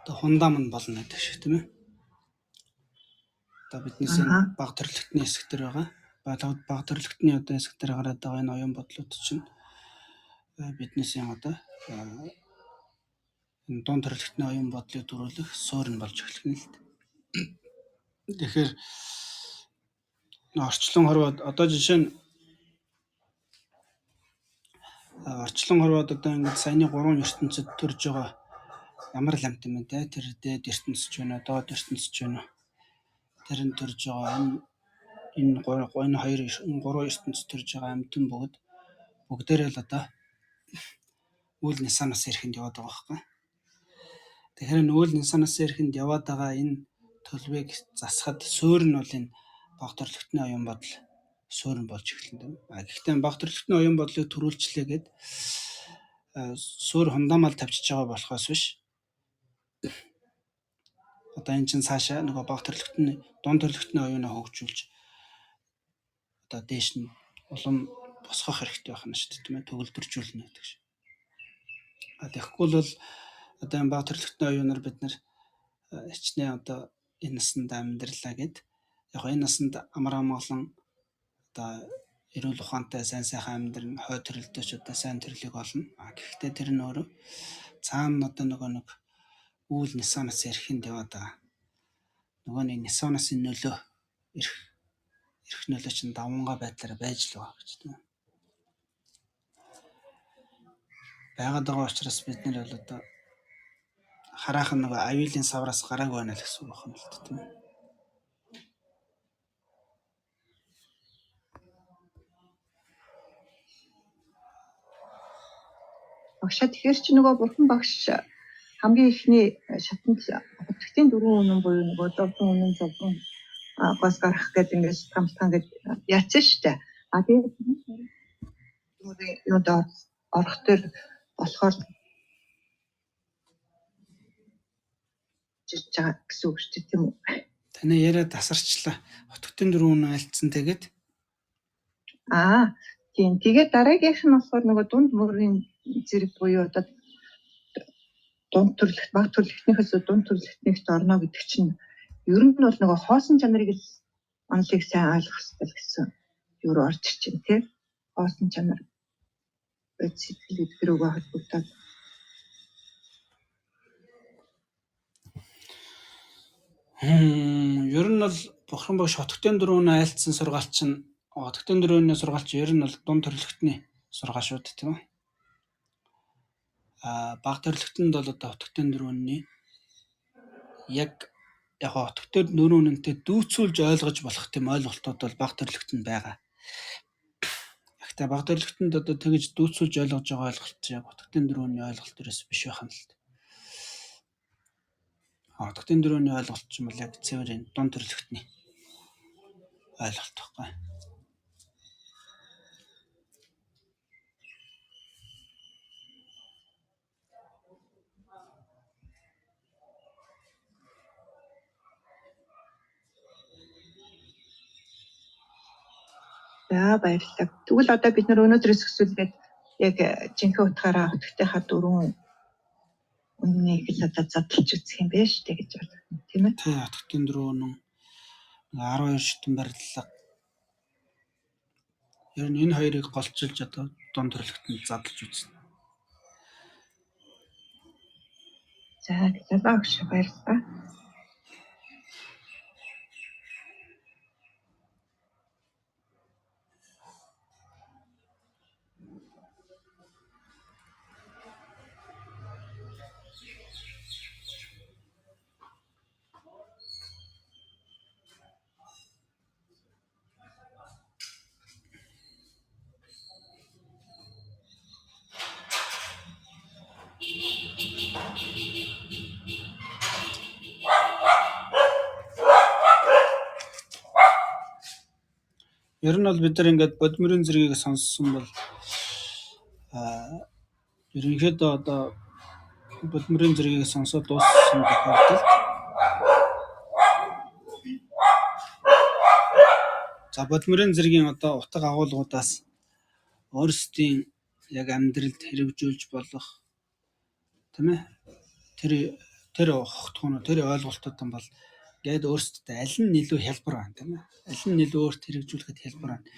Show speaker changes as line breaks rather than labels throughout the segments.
одоо хундам нь болно гэдэг шиг тийм ээ. Одоо биднээс энэ бага төрөлхтний хэсэг дээр байгаа. Бага төрөлхтний одоо хэсэг дээр гараад байгаа энэ оюун бодлууд чинь биднээс одоо энэ дунд төрөлхтний оюун бодлыг төрүүлэх суурь нь болж эхлэх нь л дээ. Тэгэхээр орчлон хорвоод одоо жишээ нь орчлон хорвоод одоо ингээд саяны 3 ертөнцид төрж байгаа ямар л амт юм бэ те, тэр дээд ертөнцч байна, доод ертөнцч байна. Тэр нь төрж байгаа энэ 3 ертөнцид төрж байгаа амтэн бүгдээрээ л одоо үйл нисанаас ирэхэнд яваад байгаа байхгүй. Тэгэхээр энэ үйл нисанаас ирэхэнд яваад байгаа энэ төлөвийг засахад суурь нь бол энэ бага төрөлхтний оюун бодол суурь болж эхэлнэ. Гэхдээ бага төрөлхтний оюун бодлыг төрүүлчлээ гэд суурь хундаамал тавьчихж байгаа болохоос биш. Одоо энэ чинь цаашаа нөгөө бага төрөлхтний дунд төрөлхтний оюунаа хөгжүүлж одоо дээш нь улам босгох хэрэгтэй байна шүү дээ, тийм ээ, төгөлдржүүлнэ гэдэг шиг. Тэгэхгүй бол одоо энэ бага төрөлхтний оюунаар бид нар хичнээн одоо энэ насанд амьдралаа гэд яг энэ насанд амар амгалан одоо эрүүл ухаантай сайн сайхан амьдрын хой төрөлтөч одоо сайн төрлийг олно. Гэхдээ тэр нь өөрөө цаана одоо нөгөө нэг үйл нисанаас ирэхэнд яваад байгаа. Нөгөө нэг нисанаас нөлөө ирэх нөлөө чинь давмга байдлаар байж л байгаа гэж тийм. Байгаад байгаа учраас бид нэр бол одоо хараахан нөгөө аюулын савраас гарааг байна л гэсэн үг байна л тийм.
Багшаа тэгэхээр чи нөгөө бурхан багш хамгийн ихний шатанд хөтгтийн 4 үнэн буюу нөгөө зовлон үнэн зовлон гос гарах гэдэг ингээд хамтхан гэж яачих штэ. Тэгээд юу доо орох төр болохоор жиж байгаа гэсэн үг шүү дээ тийм үү?
Таны яриа тасарчлаа. Хөтгтийн 4 үнэн альцсан тэгээд
тийм. Тэгээд дараагийнх нь болохоор нөгөө дунд мөрийн зэрэг буюу одоо дунд төрөлхт баг төрөлхтнийхээс дунд төрөлхтнийгт орно гэдэг чинь ер нь бол нөгөө хоосон чанарыг л онлыг сайн ойлгох хэрэгтэй гэсэн юу руу орж ирж байна тийм. Хоосон чанар сэтгэл өдрөөгөө холбогдоод
ер нь бол бурхан багш хөтгтийн 4 үнэн альцсан сургаалч нь хөтгтийн 4 үнэн сургаалч ер нь бол дунд төрөлхтний сургаал шүү дээ тийм үү? Бага төрөлхтөнд бол одоо хөтгтийн 4 үнэний яг хөтгтийн 4 үнэнтэй дүүцүүлж ойлгож болох тийм ойлголтууд бол бага төрөлхтөнд байгаа. Гэхдээ бага төрөлхтөнд одоо тэгж дүүцүүлж ойлгож байгаа ойлголт яг хөтгтийн 4 үнэний ойлголт төрөөс биш байх нь л дээ. Хөтгтийн 4 үнэний ойлголт ч юм бол яг цэвэр дунд төрөлхтний ойлголт байхгүй.
За баярлалаа. Тэгвэл одоо бид нар өнөөдрөөс эхлүүлээд яг жинхэнэ утгаараа хөтгтийнхаа 4 үннийг л одоо задлж үзэх юм бэ штэ гэж байна тийм ээ.
Тий, хөтгтийн 4 үнэн 12 шатн бариллага. Ер нь энэ хоёрыг голчилж одоо дунд төрөлхтөнд задлж үзнэ.
За багш баярлалаа.
Ер нь бол бид нар ингээд бодмөрийн зэргийг сонссон бол ерөнхийдөө одоо бодмөрийн зэргийг сонсоод дууссан тохиолдолд за бодмөрийн зэргийн одоо утга агуулгуудаас өөрсдийн яг амьдралд хэрэгжүүлж болох тийм ээ тэр тэр хогтгоно тэр ойлголтууд нь бол гээд өөрсдөө аль нь илүү хялбар байна тийм ээ. Аль нь илүү өөрт хэрэгжүүлэхэд хялбар байна.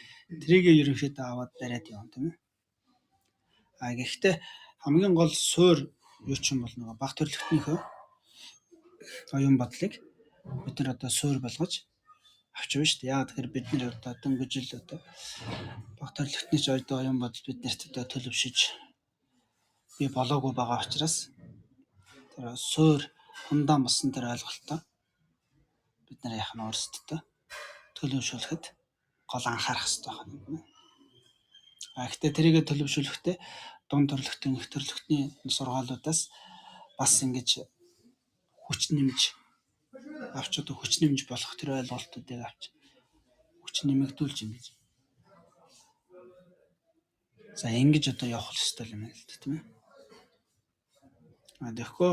Тэрийг ерөнхийдөө аваад бариад явна тийм ээ. Гэхдээ хамгийн гол суур юу ч юм бол нөгөө баг төрөлхтнийхөө оюун бодлыг бид нар одоо суур болгож авч байна шүү дээ. Яг тэгэхээр бид нар одоо дөнгөж л одоо баг төрөлхтний ч оюун бодол биднэрт одоо төлөвшөж би болоогүй байгаа учраас тэр суур хундаан болсон тэр ойлголтоо бид нар яах нь өөрсдөө төлөвшүүлэхэд гол анхаарах хэрэгтэй байна. Гэхдээ тэрийг төлөвшүүлэхдээ дунд төрөлхтөн их төрөлхтний сургаалуудаас бас ингэж хүч нэмж авч одоо хүч нэмж болох тэр ойлголтуудыг авч хүч нэмэгдүүлж юм гэж. За ингэж одоо явах хэрэгтэй юм байна л да тийм ээ. Тэгэхгүй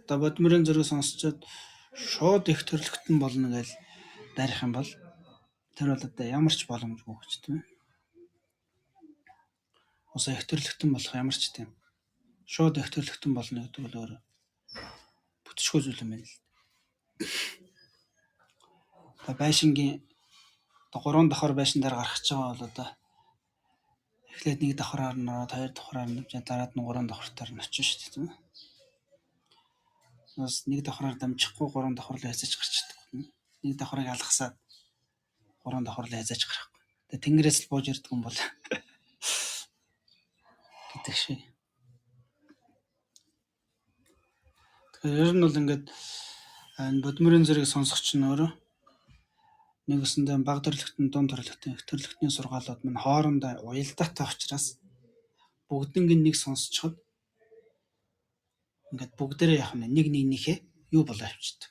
одоо бодмөрийн зургийг сонсчод шууд их төрөлхтөн болно гэж дарих юм бол тэр бол одоо ямар ч боломжгүй гэж тийм ээ. Ус их төрөлхтөн болох ямар ч тийм шууд их төрөлхтөн болно гэдэг бол өөр бүтцгүй зүйл юм байна л. Одоо байшингийн 3 давхар байшин дээр гарах гэж байгаа бол одоо эхлээд 1 давхраар нь ороод 2 давхраар нь дараад нь 3 давхартаар нь очиж шүү дээ тийм ээ. Бас 1 давхраар дамжихгүй 3 давхар руу хязгаарч гарч чаддаг. 1 давхрыг алгасаад 3 давхар руу хязгаарч гарахгүй. Тэгээ тэнгэрээс л бууж ирдэг юм бол гэдэг шиг. Тэгэхээр ер нь бол ингээд бодмөрийн зэрэг сонсогч нь өөрөө нэгэсэндээ баг төрөлхтөн, дунд төрөлхтөн, их төрөлхтний сургаалууд мань хоорондоо уялдаатай учраас бүгднийг нэг сонсцоход ингээд бүгдээрээ яах нь нэг нэгнийхээ юу болоо авчдаг.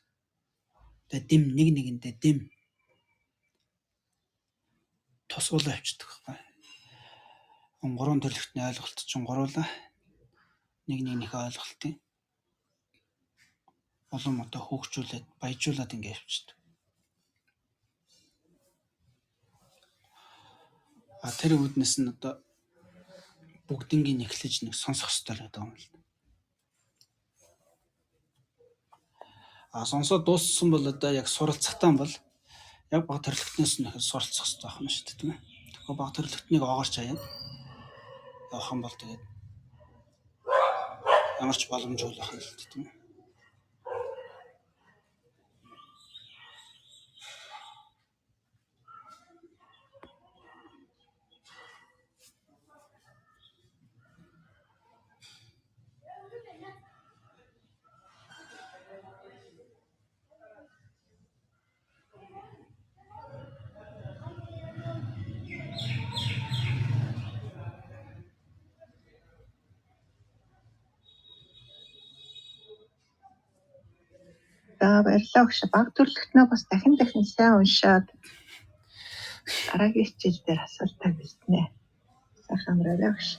Тэгээ дэм нэг нэгэндээ дэм тусгуулаа авчдаг байхгүй. 3 төрөлхтний ойлголт чинь гуруула нэг нэгнийхээ ойлголтыг улам одоо хөгжүүлээд баяжуулаад ингээд авчдаг. Тэр үүднээс нь одоо бүгднийг нэхлэж нэг сонсох хэрэгтэй л гэдэг юм л. Сонсоод дууссан бол одоо яг суралцахтаа бол яг баг төрөлхтнөөс нь суралцах хэрэгтэй байна шүү дээ тийм ээ. Тэгэхээр баг төрөлхтнийг оогоорч хаяад явах юм бол тэгээд ямар ч боломжгүй байх юм л тийм ээ.
За баярлалаа өгш. Баг төрөлхтнөө бас дахин сайн уншаад дараагийн хичээл дээр асуултаа бичнэ. Сайхан амраарай өгш.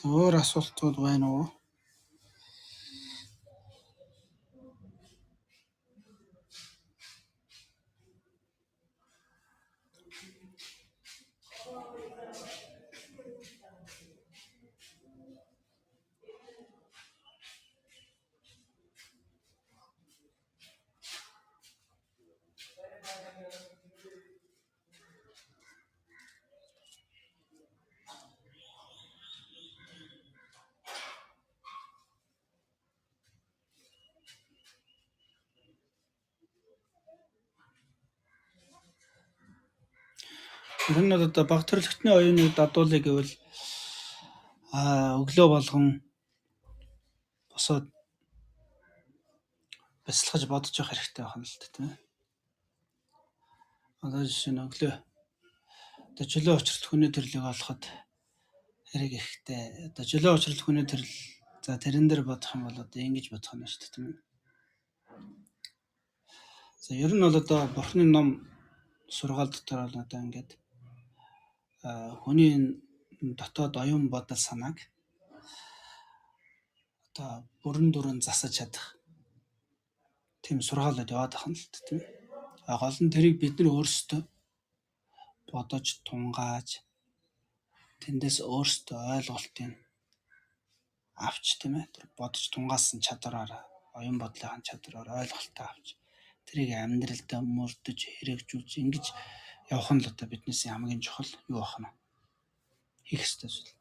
Өөр асуултууд байна уу? Тэр нь одоо баг төрөлхтний оюуныг дадуулъя гэвэл өглөө болгон босоод бясалгаж бодож явах хэрэгтэй байна л да тийм ээ. Одоо жишээ нь өглөө одоо чөлөө учралт хүний төрлийг олоход хэрэг ихтэй. Одоо чөлөө учралт хүний төрөл за тэрэн дээр бодох юм бол одоо ингэж бодох нь шүү дээ тийм ээ. За ер нь бол одоо Бурхны ном сургаал дотор бол одоо ингээд хүний дотоод оюун бодол санааг одоо бүрэн дүрэн засаж чадах тийм сургаалууд яваад ахна л тийм. Гол нь тэрийг бид нар өөрсдөө бодож тунгааж тэндээс өөрсдөө ойлголтыг авч тийм ээ тэр бодож тунгаасан чадвараараа оюун бодлын чадвараар ойлголтоо авч тэрийг амьдралдаа мөрдөж хэрэгжүүлж ингэж явах нь л одоо биднээс хамгийн чухал юу бахна хийх ёстой зүйл.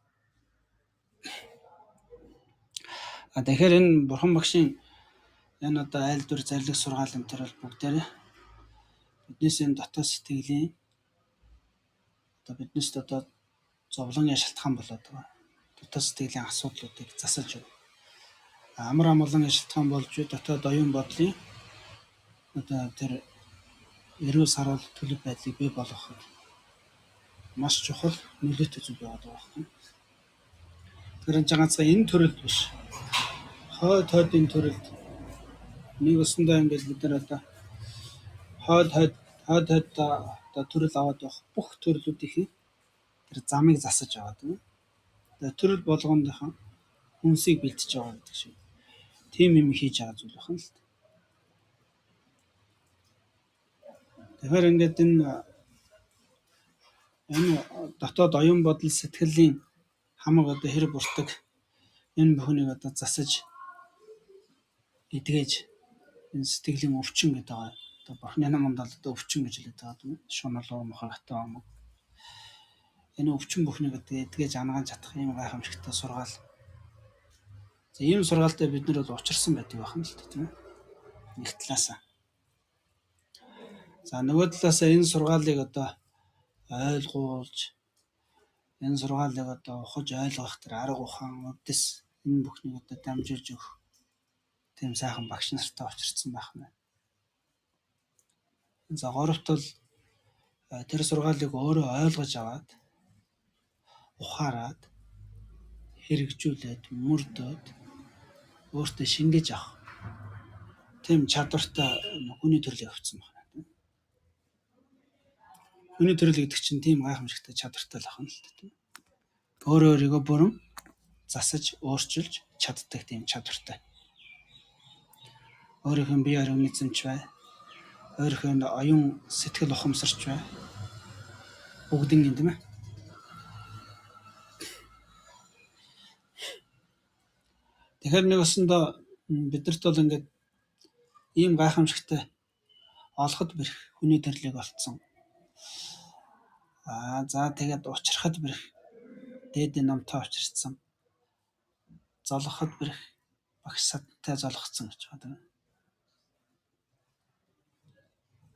Тэгэхээр энэ бурхан багшийн энэ одоо айл дүр зарлиг сургаал энэ төр бол бүгдээрээ биднээс энэ дотоод сэтгэлийн одоо биднээс одоо зовлонгийн шалтгаан болоод байгаа дотоод сэтгэлийн асуудлуудыг засаж өг. Амар амгалан шалтгаан болж дотоод оюун бодлын одоо тэр эрүүл саруул төлөв байдлыг бий болгоход маш чухал нөлөөтэй зүйл байгаа байхгүй. Тэр энэ ганцхан энэ төрөлд биш. Хойдын төрөлд нэг өсөндөө ингээд бид нар одоо хойд одоо төрөл аваад байх бүх төрлүүдийн тэр замыг засаж байгаа тийм. Тэгээ төрөл болгоныхан хүнсийг бэлтэж байгаа гэдэг шиг. Тим юм хийж байгаа зүйл байна л. Тэгэхээр ингээд энэ дотоод оюун бодол сэтгэлийн хамаг одоо хэрэг буртаг энэ бүхнийг одоо засаж эдгэж энэ сэтгэлийн өвчин гэдэг байгаа. Одоо бурхны наманд одоо өвчин гэж хэлээд байгаа юм. Шунал мохортой юм. Энэ өвчин бүхнийг одоо эдгэж ангаан чадах юм гайхамшигтай сургаал. За ийм сургаалтай бид нар бол учирсан байдаг байна л тийм ээ. Нэг талаасаа. За нөгөө талаасаа энэ сургаалыг одоо ойлгуулж энэ сургаалыг одоо ухаж ойлгох тэр арга ухаан өвдөс энэ бүхнийг одоо дамжуулж өгөх тийм сайхан багш нартай учирсан байх нь. За горовт бол тэр сургаалыг өөрөө ойлгож аваад ухаарад хэрэгжүүлээд мөрдөөд өөртөө шингээж авах тийм чадвартай хүний төрлийг авсан байна. Хүний төрөл гэдэг чинь тийм гайхамшигтай чадвартай л ахна л тийм. Өөрийгөө бүрэн засаж өөрчилж чаддаг тийм чадвартай. Өөрийнхөө бие ариун эзэмч бай. Өөрийнхөө оюун сэтгэл ухамсарч бай. Бүгдийн юм тийм ээ. Тэгэхээр нэг өсөндөө бидэрт бол ингээд ийм гайхамшигтай олоход бэрх хүний төрлийг олцсон. За тэгээд учрахад бэрх дээдийн номтой учирсан. Золгоход бэрх багш садтай золгоцсон гэж байна.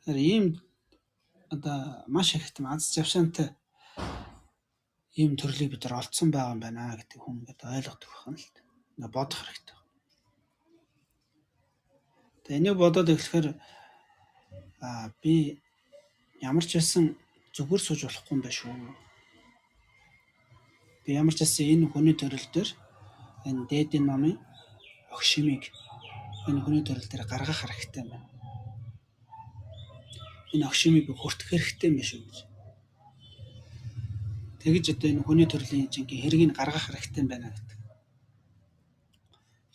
Тэгэхээр ийм одоо маш их тийм аз жаргалтай ийм төрлийг бид нар олдсон байгаа юм байна гэдэг хүн ингээд ойлгодог байна л. Ингээд бодох хэрэгтэй. Тэгээ энийг бодоод эхлэхээр би ямар ч байсан зүгээр сууж болохгүй юм байна шүү. Би ямар ч байсан энэ хүний төрөл дээр энэ дээдийн номын огшимыг энэ хүний төрөл дээр гаргах хэрэгтэй юм байна. Энэ огшимыг хүртэх хэрэгтэй юм шүү гэж. Тэгж одоо энэ хүний төрлийн жинхэнэ хэргийг гаргах хэрэгтэй юм байна гэдэг.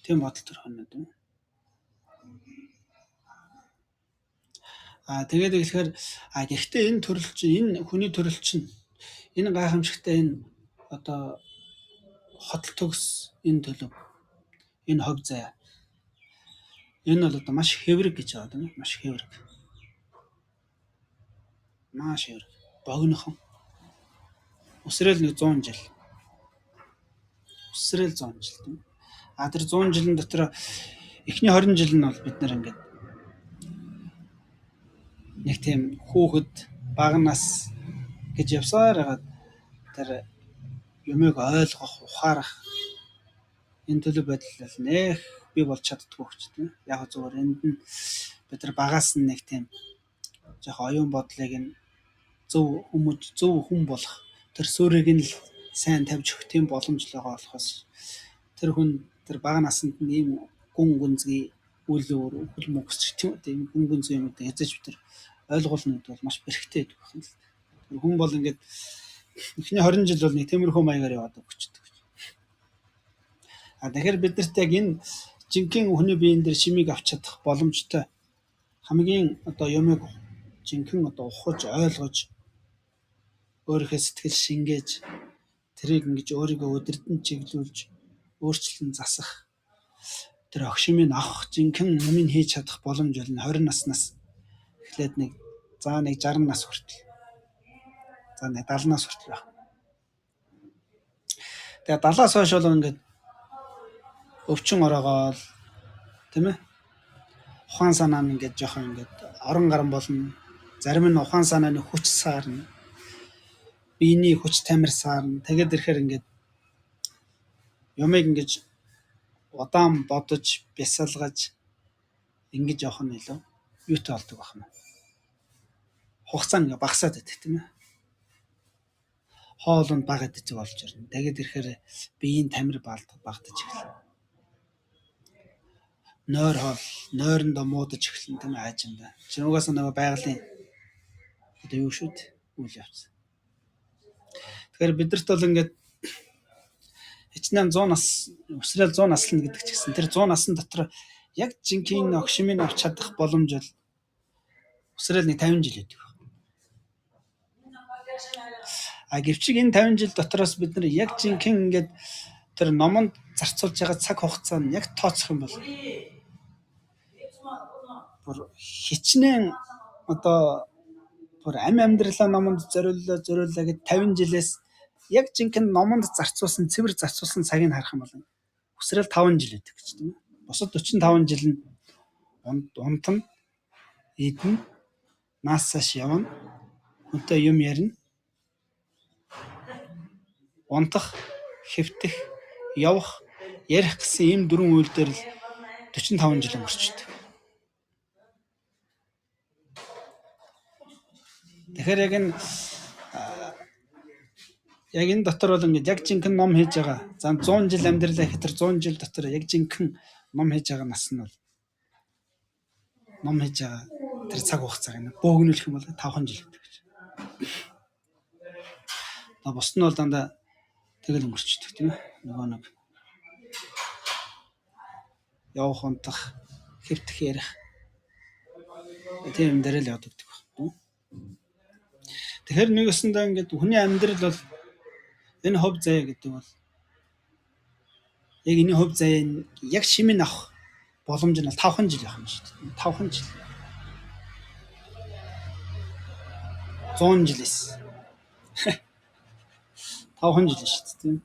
Тийм бодол төрөх нь үү? Тэгээд тэгэхээр гэхдээ энэ төрөл чинь энэ хүний төрөл чинь энэ гайхамшигтай энэ одоо хотол төгс энэ төлөв энэ хов зай энэ бол одоо маш хэврэг гэж байгаа тийм маш хэврэг. Маш хэврэг. Богинохон. Өсрөөл нэг 100 жил. Өсрөөл 100 жил тийм. Тэр 100 жилийн дотор эхний 20 жил нь бол бид нэр ингээд нэг тийм хүүхэд бага нас гэж явсаар хагаад тэр юмыг ойлгох, ухаарах энэ төлөв байдал нэх би болж чаддгүй ч тийм. Яг зөвөр энд нь бид нар багаас нь нэг тийм яг оюун бодлыг нь зөв хүн болох тэр суурийг нь сайн тавьж өгөх тийм боломж л байгаа болохоос тэр хүн тэр бага наснд нь ийм гүн гүнзгий үл хөл мөнгөсч тийм гүн гүнзгий юм дээр хязгаарч бид нар ойлгуулна гэдэг бол маш бэрхтэй байдаг байна. Тэр хүн бол ингээд эхний 20 жил бол нэг тиймэрхүү маягаар яваад өгчдөг. Тэгэхээр биднэрт яг энэ жинхэнэ хүний биеийн дээр шимийг авч чадах боломжтой хамгийн одоо юмыг жинхэнэ одоо ухаж ойлгож өөрийнхөө сэтгэл шингээж тэрийг ингэж өөрийгөө өдөртөн чиглүүлж өөрчлөн засах тэр огшимыг авах жинхэнэ юмыг хийж чадах боломж бол 20 наснаас эхлээд нэг 60 нас хүртэл за нэг 70 нас хүртэл байх. Тэгээ 70-аас хойш бол ингээд өвчин ороогоол тийм ээ ухаан санаа нь ингээд жоохон ингээд орон гарan болно. Зарим нь ухаан санааны хүч саарна. Биений хүч тамир саарна. Тэгээд ирэхээр ингээд юмыг ингэж удаан бодож, бясалгаж ингэж явах нь илүү юутай болдог байна. Хугацаа ингээ багасаад байдаг тийм ээ. Хоол нь бага идэж болж ирнэ. Тэгээд ирэхээр биеийн тамир багтаж эхэлнэ. Нойрондоо муудаж эхэлнэ тийм ээ аажиндаа. Чи угаасаа нөгөө байгалийн одоо юу шүү дээ үйл явц. Тэгэхээр бидэрт бол ингээд хичнээн 100 нас өсрэл 100 наслна гэдэг ч гэсэн тэр 100 насны дотор яг жинхэнэ огшимыг авч чадах боломж бол өсрэл нэг 50 жил байдаг. Гэвч энэ 50 жил дотроос бид нар яг жинхэнэ ингээд тэр номонд зарцуулж байгаа цаг хугацаа нь яг тооцох юм бол бүр хичнээн одоо бүр амьдралаа номонд зориуллаа гэд 50 жилээс яг жинхэнэ номонд зарцуулсан цэвэр зарцуулсан цагийг харах юм бол өсрэл 5 жил байдаг гэж тийм үү. Бусад 45 жил нь унтна, идэнэ, наасааш явна, хүнтэй юм ярина, унтах, хэвтэх, явах, ярих гэсэн ийм дөрвөн үйл дээр л 45 жил өнгөрчдөг. Тэгэхээр яг энэ дотор бол ингээд яг жинхэнэ ном хийж байгаа. За 100 жил амьдралаа хэтэр 100 жил дотор яг жинхэнэ ном хийж байгаа нас нь бол ном хийж байгаа тэр цаг хугацааг нь бөөгнүүлэх юм бол 5 жил гэдэг гэж. Бусд нь бол дандаа тэгэл өнгөрчдөг тийм ээ. Нөгөө нэг явах, унтах, хэвтэх, ярих тийм юм дээр л явдаг байна. Тэгэхээр нэгэсэндээ ингээд хүний амьдрал бол энэ хөв заяа гэдэг бол яг энэ хөв заяа яг шимийг авах боломж нь 5 жил явах юм шүү дээ. 5 жил. 100 жилээс 5 жил шүү дээ тийм.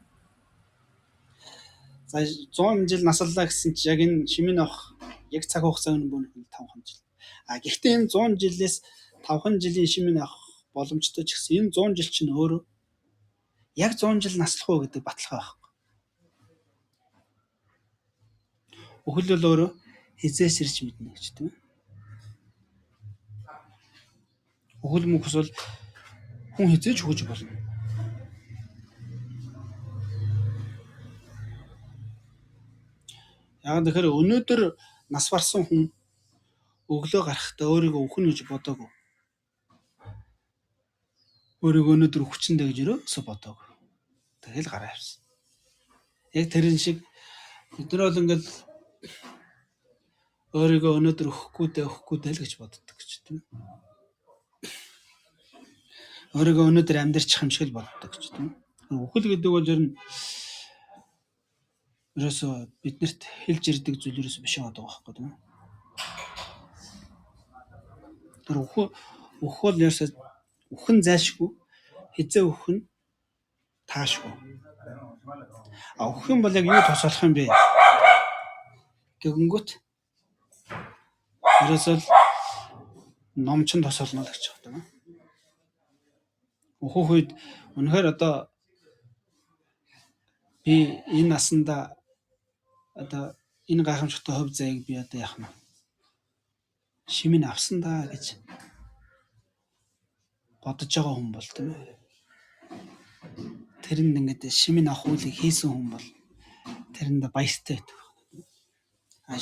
За 100 жил насллаа гэсэн чи яг энэ шимийг авах яг цаг хугацаа нь бүр 5 жил. Гэхдээ энэ 100 жилээс 5 жилийн шимийг авах боломжтой ч гэсэн энэ 100 жил чинь өөрөө яг 100 жил наслах уу гэдэг баталгаа байхгүй. Өхөл бол өөрөө хизээс ирж мэднэ гэж тийм. Өхөл мөхс бол хүн хизээж хөөж болно. Яг тэгэхээр өнөөдөр нас барсан хүн өглөө гарахдаа өөрийгөө өхөн гэж бодоогүй. Өөрийгөө өнөөдөр хүчиндээ гэж ерөөсө бодоогүй. Тэгэл гараа явсан. Яг тэрэн шиг бид нар бол ингээл өөрийгөө өнөөдөр өхгүй дээ л гэж боддог гэж тийм. Өөрийгөө өнөөдөр амьдарчих юм шиг л боддог гэж тийм. Өхөл гэдэг бол ер нь ерөөсө биднэрт хэлж ирдэг зүйл ерөөсө биш байдаг байхгүй тийм. Тэр өх бол ерөөсө өхөн зайлшгүй хизээ өхөн таашгүй. Өхөн бол яг юу тусалах юм бэ? Гэнгүүт ерөөсөө номчин тусална л гэж байна. Өөхөх үед үнэхээр одоо би энэ насанда одоо энэ гайхамшигтай хөв заяаг би одоо яах нь шимийг авсан да гэж бодож байгаа хүн бол тийм ээ. Тэрэнд ингээд шимийг авах үйлийг хийсэн хүн бол тэрэнд баяртай байдаг.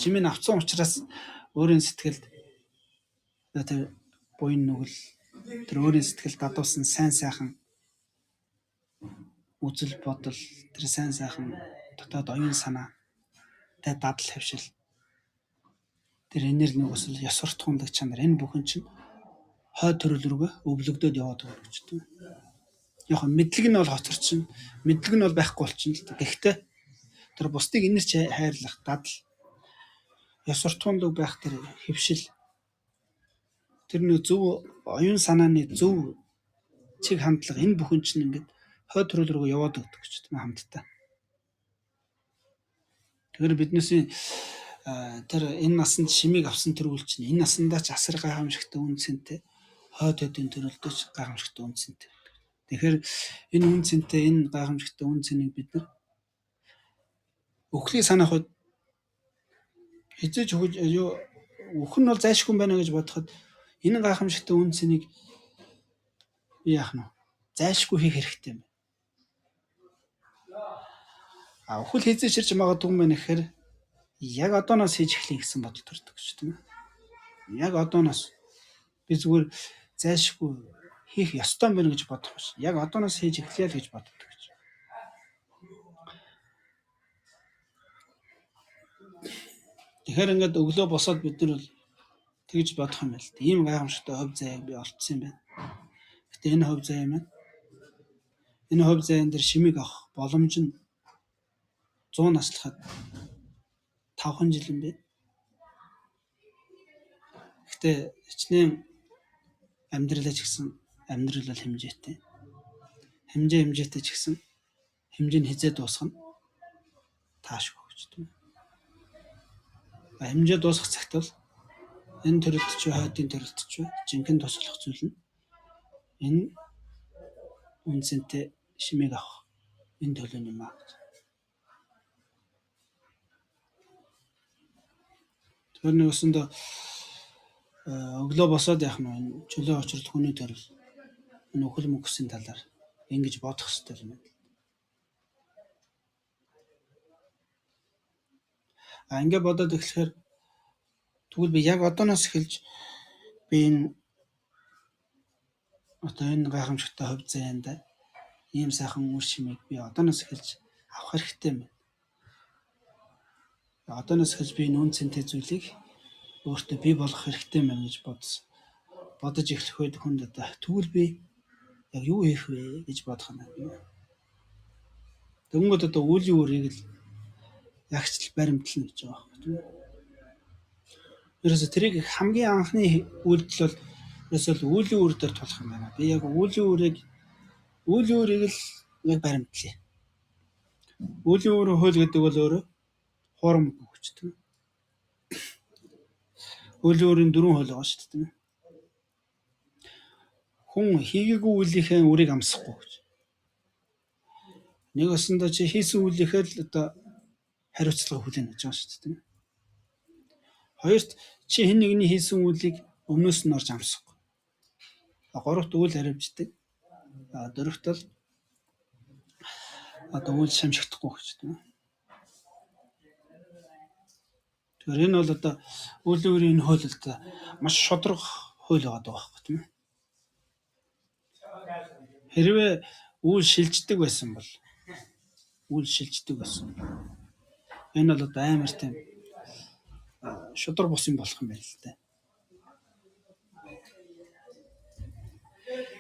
Шимийг авсан учраас өөрийн сэтгэлд тэр буйн нүгэл тэр өөрийн сэтгэлд дадуулсан сайн сайхан үзэл бодол тэр сайн сайхан дотоод оюун санаа дадал хавшил тэр энерги нөгөөсөл ёс суртахуундаг чанар энэ бүхэн чинь хой төрөл рүүгээ өвлөгдөд яваад байгаа гэж тийм. Яг мэдлэг нь бол хоцорчин, мэдлэг нь бол байхгүй болчихно л да. Гэхдээ тэр бусдыг инэрч хайрлах дадал ёс суртахуундаг байх тэр хөвшил тэр нэг зөв оюун санааны зөв чиг хандлага энэ бүхэн чинь ингээд хой төрөл рүү яваад өгдөг гэж тийм хамтдаа. Тэгэхээр биднээсийн тэр энэ насанд шимийг авсан тэр үйл чинь энэ насандаа ч асар гайхамшигтай үн цэнтэй хой төдийн төрөлдөө ч гайхамшигтай үн цэнтэй. Тэгэхээр энэ үн цэнтэй энэ гайхамшигтай үн цэнийг бид нар өхлийг санаах үед хизээж өхөн нь бол зайлшгүй байна гэж бодоход энэ гайхамшигтай үн цэнийг би яах нь зайлшгүй хийх хэрэгтэй юм. Өхөл хизээж ирж магадгүй юм байна гэхээр яг одооноос хийж эхлэх гэсэн бодол төрдөг гэж тийм ээ. Яг одооноос би зүгээр зайлшгүй хийх ёстой юм байна гэж бодох биш. Яг одооноос хийж эхлэе л гэж боддог гэж. Тэгэхээр ингээд өглөө босоод бид нар бол тэгж бодох юм байл. Ийм гайхамшигтай хувь заяаг би олцсон юм байна. Гэтэ энэ хувь заяа маань энэ хувь заяан дээр шимийг авах боломж нь 100 наслахад 5 жил юм байна. Гэтэ хичнээн амьдралаж гисэн амьдрал бол хэмжээтэй. Хэмжээтэй ч гэсэн хэмжээ нь хизээ дуусгах нь таашгүй гэж тийм. Хэмжээ дуусгах цагт бол энэ төрөлт ч хойдын төрөлт ч жинхэнэ туслах зүйл нь энэ үнцэнтэй шимийг авах энэ төлөв юм аа. Тэр нэгсэндээ өглөө босоод яах нь энэ чөлөө очрол хүний төрөл энэ өхөл мөхсийн талаар ингэж бодох хэрэгтэй юм. Ингээ бодоод эхлэхээр тэгвэл би яг одооноос эхэлж би энэ гайхамшигтай хувь заяанд ийм сайхан үр шимийг би одооноос эхэлж авах хэрэгтэй юм. Одооноос эхэлж би энэ үн цэнтэй зүйлийг өөртөө бий болгох хэрэгтэй юм гэж бодож эхлэх үед хүнд одоо тэгвэл би яг юу хийх вэ гэж бодох юм байна. Тэнгүүд одоо үлийн үрийг л ягч баримтлна гэж байгаа юм. Ерөөсө тэрийг хамгийн анхны үйлдэл бол ерөөсөө үлийн үр дээр тулах юм байна. Би яг үлийн үрийг л яг баримтлая. Үлийн үр хууль гэдэг бол өөрөө хуурам бүгч тийм. Үлийн үрийн 4 хууль байгаа шүү дээ тийм. Хүн хийгээгүй үйлийнхээ үрийг амсахгүй гэж. Нэг өсөндөө чи хийсэн үйлийнхээ л одоо хариуцлага хүлээнэ гэж байгаа шүү дээ тийм. Хоёрт чи хэн нэгний хийсэн үйлийг өмнөөс нь орж амсахгүй. Гуравт үйл хариуцдаг. Дөрөвт бол одоо үйл шамшигдахгүй гэж тийм. Тэгэхээр энэ бол одоо үлийн үрийн хууль л да маш шудраг хууль байгаа байхгүй тийм. Хэрвээ үйл шилждэг байсан бол энэ бол одоо амар тийм шудраг бус юм болох юм байна л да.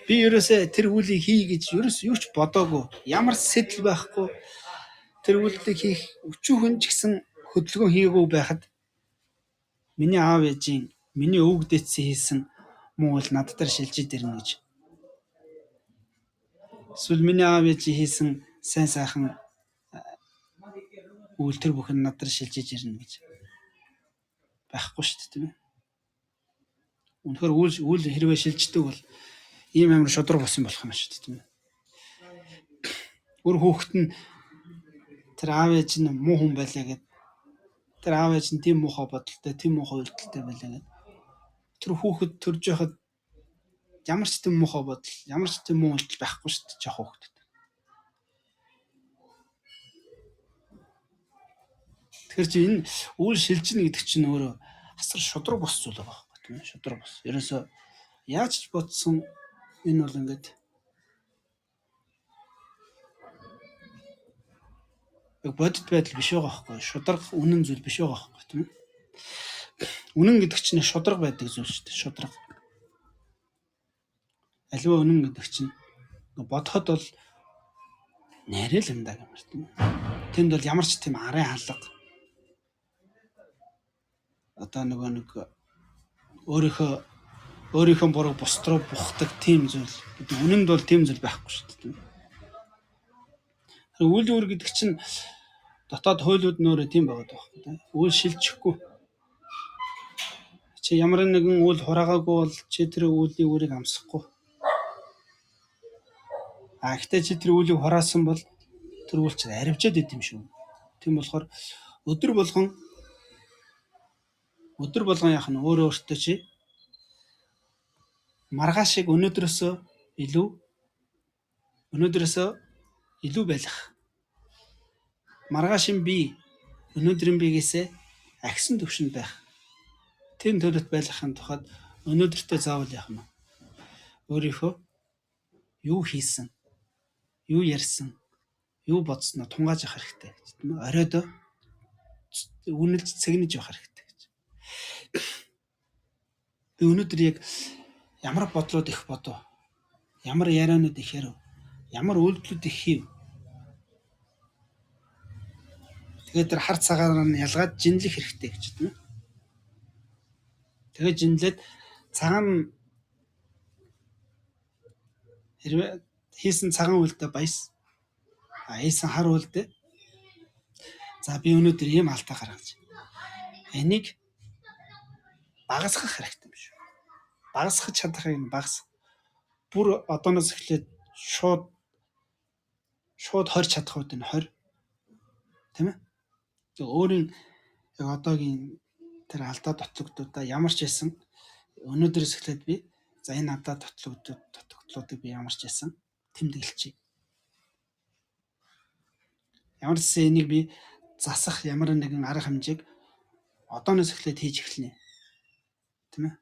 Би ерөөсөө тэр үйлийг хий гэж ерөөс юу ч бодоогүй. Ямар сэтэл байхгүй. Тэр үйлдэлийг хийх өчүүхэн ч гэсэн хөдөлгөөн хийгээгүй байхад миний аав ээжийн миний өвөг дээдсийн хийсэн муу үйл над дээр шилжиж ирнэ гэж. Эсвэл миний аав ээжийн хийсэн сайн сайхан үйл төр бүхэн над дээр шилжиж ирнэ гэж байхгүй шүү дээ тийм ээ. Үнэхээр үйл хэрвээ шилждэг бол ийм амар шудраг бос юм болох юм шүү дээ тийм ээ. Өөр хүүхэд нь тэр аав ээж нь муу хүн байлаа гэд тэр аав ээж нь тийм муухай бодолтой, тийм муухай үйлдэлтэй байлаа гэд тэр хүүхэд төрж байхад ямар ч тийм муухай бодол, ямар ч тийм муу үйлдэл байхгүй шүү дээ жоох хүүхэд. Тэгэхээр чи энэ үйл шилжинэ гэдэг чинь өөрөө асар шудраг бос зүйл байгаа байхгүй тийм ээ. Шудраг бос. Ерөөсөө яаж ч бодсон энэ бол ингээд яг бодит байдал биш байгаа байхгүй. Шударга үнэн зүйл биш байгаа байхгүй тийм ээ. Үнэн гэдэг чинь шударга байдаг зүйл шүү дээ. Шударга. Аливаа үнэн гэдэг чинь бодоход бол нэрэл юм даа гэмээр тийм ээ. Тэнд бол ямар ч тийм арын хаалга одоо нэг өөрийнхөө буруу бусд руу бухдаг тийм зүйл. Үнэнд бол тийм зүйл байхгүй шүү дээ тийм ээ. Үйл үүр гэдэг чинь дотоод хуулиуд нөөрэ тийм байгаа байхгүй тийм. Үйл шилжихгүй. Чи ямар нэгэн үйл хураагаагүй бол чи тэр үлийн үрийг амсахгүй. Гэхдээ чи тэр үлийг хураасан бол тэр үйл чинь аривжээд идэм шүү. Тийм болохоор өдөр болгон яах нь өөртөө чи маргаашиг өнөөдрөөсөө илүү байлгах. Маргаашин би өнөөдрийн бигээсээ агсан төвшөнд байх. Тэн төлөвт байлгахын тухайд өнөөдөртөө заавал яах нь өөрийнхөө юу хийсэн, юу ярьсан, юу бодсноо тунгааж явах хэрэгтэй гэж тийм ээ. Оройдоо үнэлж цэгнэж явах хэрэгтэй гэж. Би өнөөдөр яг ямар бодлоод их бодов, ямар ярианууд их ярив, ямар үйлдэлүүд их хийв. Тэгээд тэр хар цагаараа нь ялгаад жинлэх хэрэгтэй гэж тийм ээ. Тэгээд жинлээд цагаан хэрвээ хийсэн цагаан үйлдэл баяс хийсэн хар үйлдэл за би өнөөдөр ийм алдаа гаргаж энийг багасгах хэрэгтэй юм шүү. Багасгах чадахыг нь багас. Бүр одооноос эхлээд шууд хорж чадах үед нь хорь. Тийм ээ. Тэг өөрийн яг одоогийн тэр алдаа дотлогдуудаа ямар ч байсан өнөөдрөөс эхлээд би за энэ алдаа дотлогдлуудыг би ямар ч байсан тэмдэглэчихье. Ямар ч энийг би засах ямар нэгэн арга хэмжээг одооноос эхлээд хийж эхэлнэ. Тийм ээ.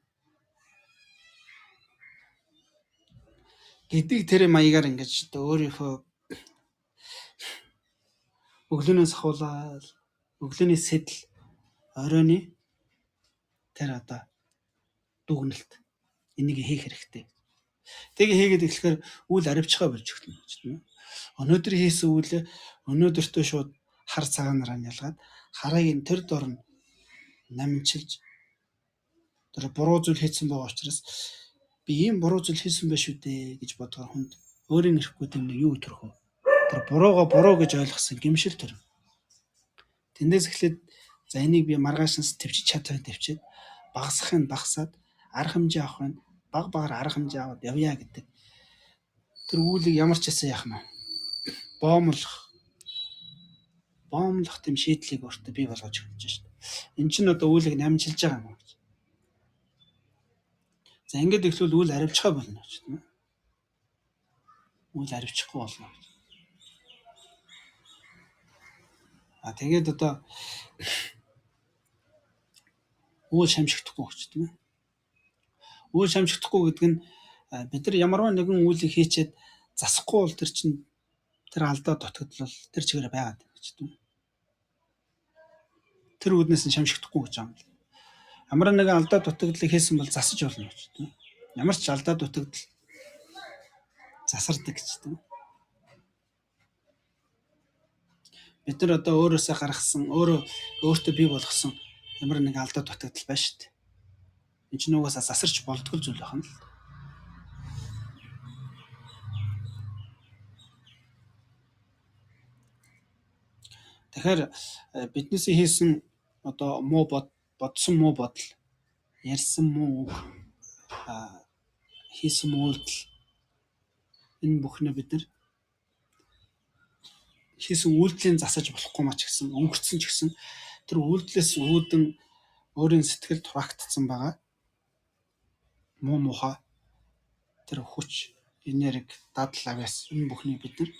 Гэдэг тэр маягаар ингэж өөрийнхөө өглөөнөөс ахуулаад өглөөний сэтэл оройны тэр одоо дүгнэлт энийг хийх хэрэгтэй. Тэгээ хийгээд эхлэхээр үйл аривчгаа болж эхэлнэ гэж тийм ээ. Өнөөдөр хийсэн үйлээ өнөөдөртөө шууд хар цагаанаар нь ялгаад харыг нь тэр дор нь намжилж тэр буруу зүйл хийсэн байгаа учраас би ийм буруу зүйл хийсэн байх шүү дээ гэж бодгоор хүнд өөрийн ирэхгүй тийм нэг юу төрөх вэ? Тэр бурууга буруу гэж ойлгосон гэмшил төрв. Тэндээс эхлээд за энийг би маргаашнаас төвчж чадах төвчээд багасгахын багасаад арга хэмжээ авахын багаар арга хэмжээ аваад явъя гэдэг. Тэр үүлийг ямар ч хэсэг яах нь боомлох тийм шийдлийг өөртөө бий болгож өгч шүү дээ. Энд чинь одоо үүлийг намжилж байгаа юм гэж. За ингэж ихлүүл үйл аривчгаа болно гэж тийм ээ. Үйл аривчихгүй болно гэж. Тэгээд одоо үйл шамшигдахгүй гэж тийм ээ. Үйл шамшигдахгүй гэдэг нь бид нар ямарваа нэгэн үйлийг хийчээд засахгүй бол тэр чинь тэр алдаа дутагдлал тэр чигээр байгаад байна гэж тийм ээ. Тэр үүднээс нь шамшигдахгүй гэж байгаа юм. Ямар нэгэн алдаа дутагдлыг хийсэн бол засаж болно гэж тийм ээ. Ямар ч алдаа дутагдал засардаг гэж тийм ээ. Бид нар одоо өөрөөсөө гаргасан, өөртөө бий болгосон ямар нэгэн алдаа дутагдал байна шүү дээ. Энд чинь угаасаа засарч болдгоо зүйл байна л. Тэгэхээр биднээсээ хийсэн одоо бодсон муу бодол, ярьсан муу үг, хийсэн муу үйлдэл энэ бүхнээ бид нар хийсэн үйлдэлийн засаж болохгүй маа ч гэсэн өнгөрцөн ч гэсэн тэр үйлдэлээс үүдэн өөрийн сэтгэлд турагдсан байгаа муу муухай тэр хүч, энерги, дадал авяас энэ бүхнийг бид нар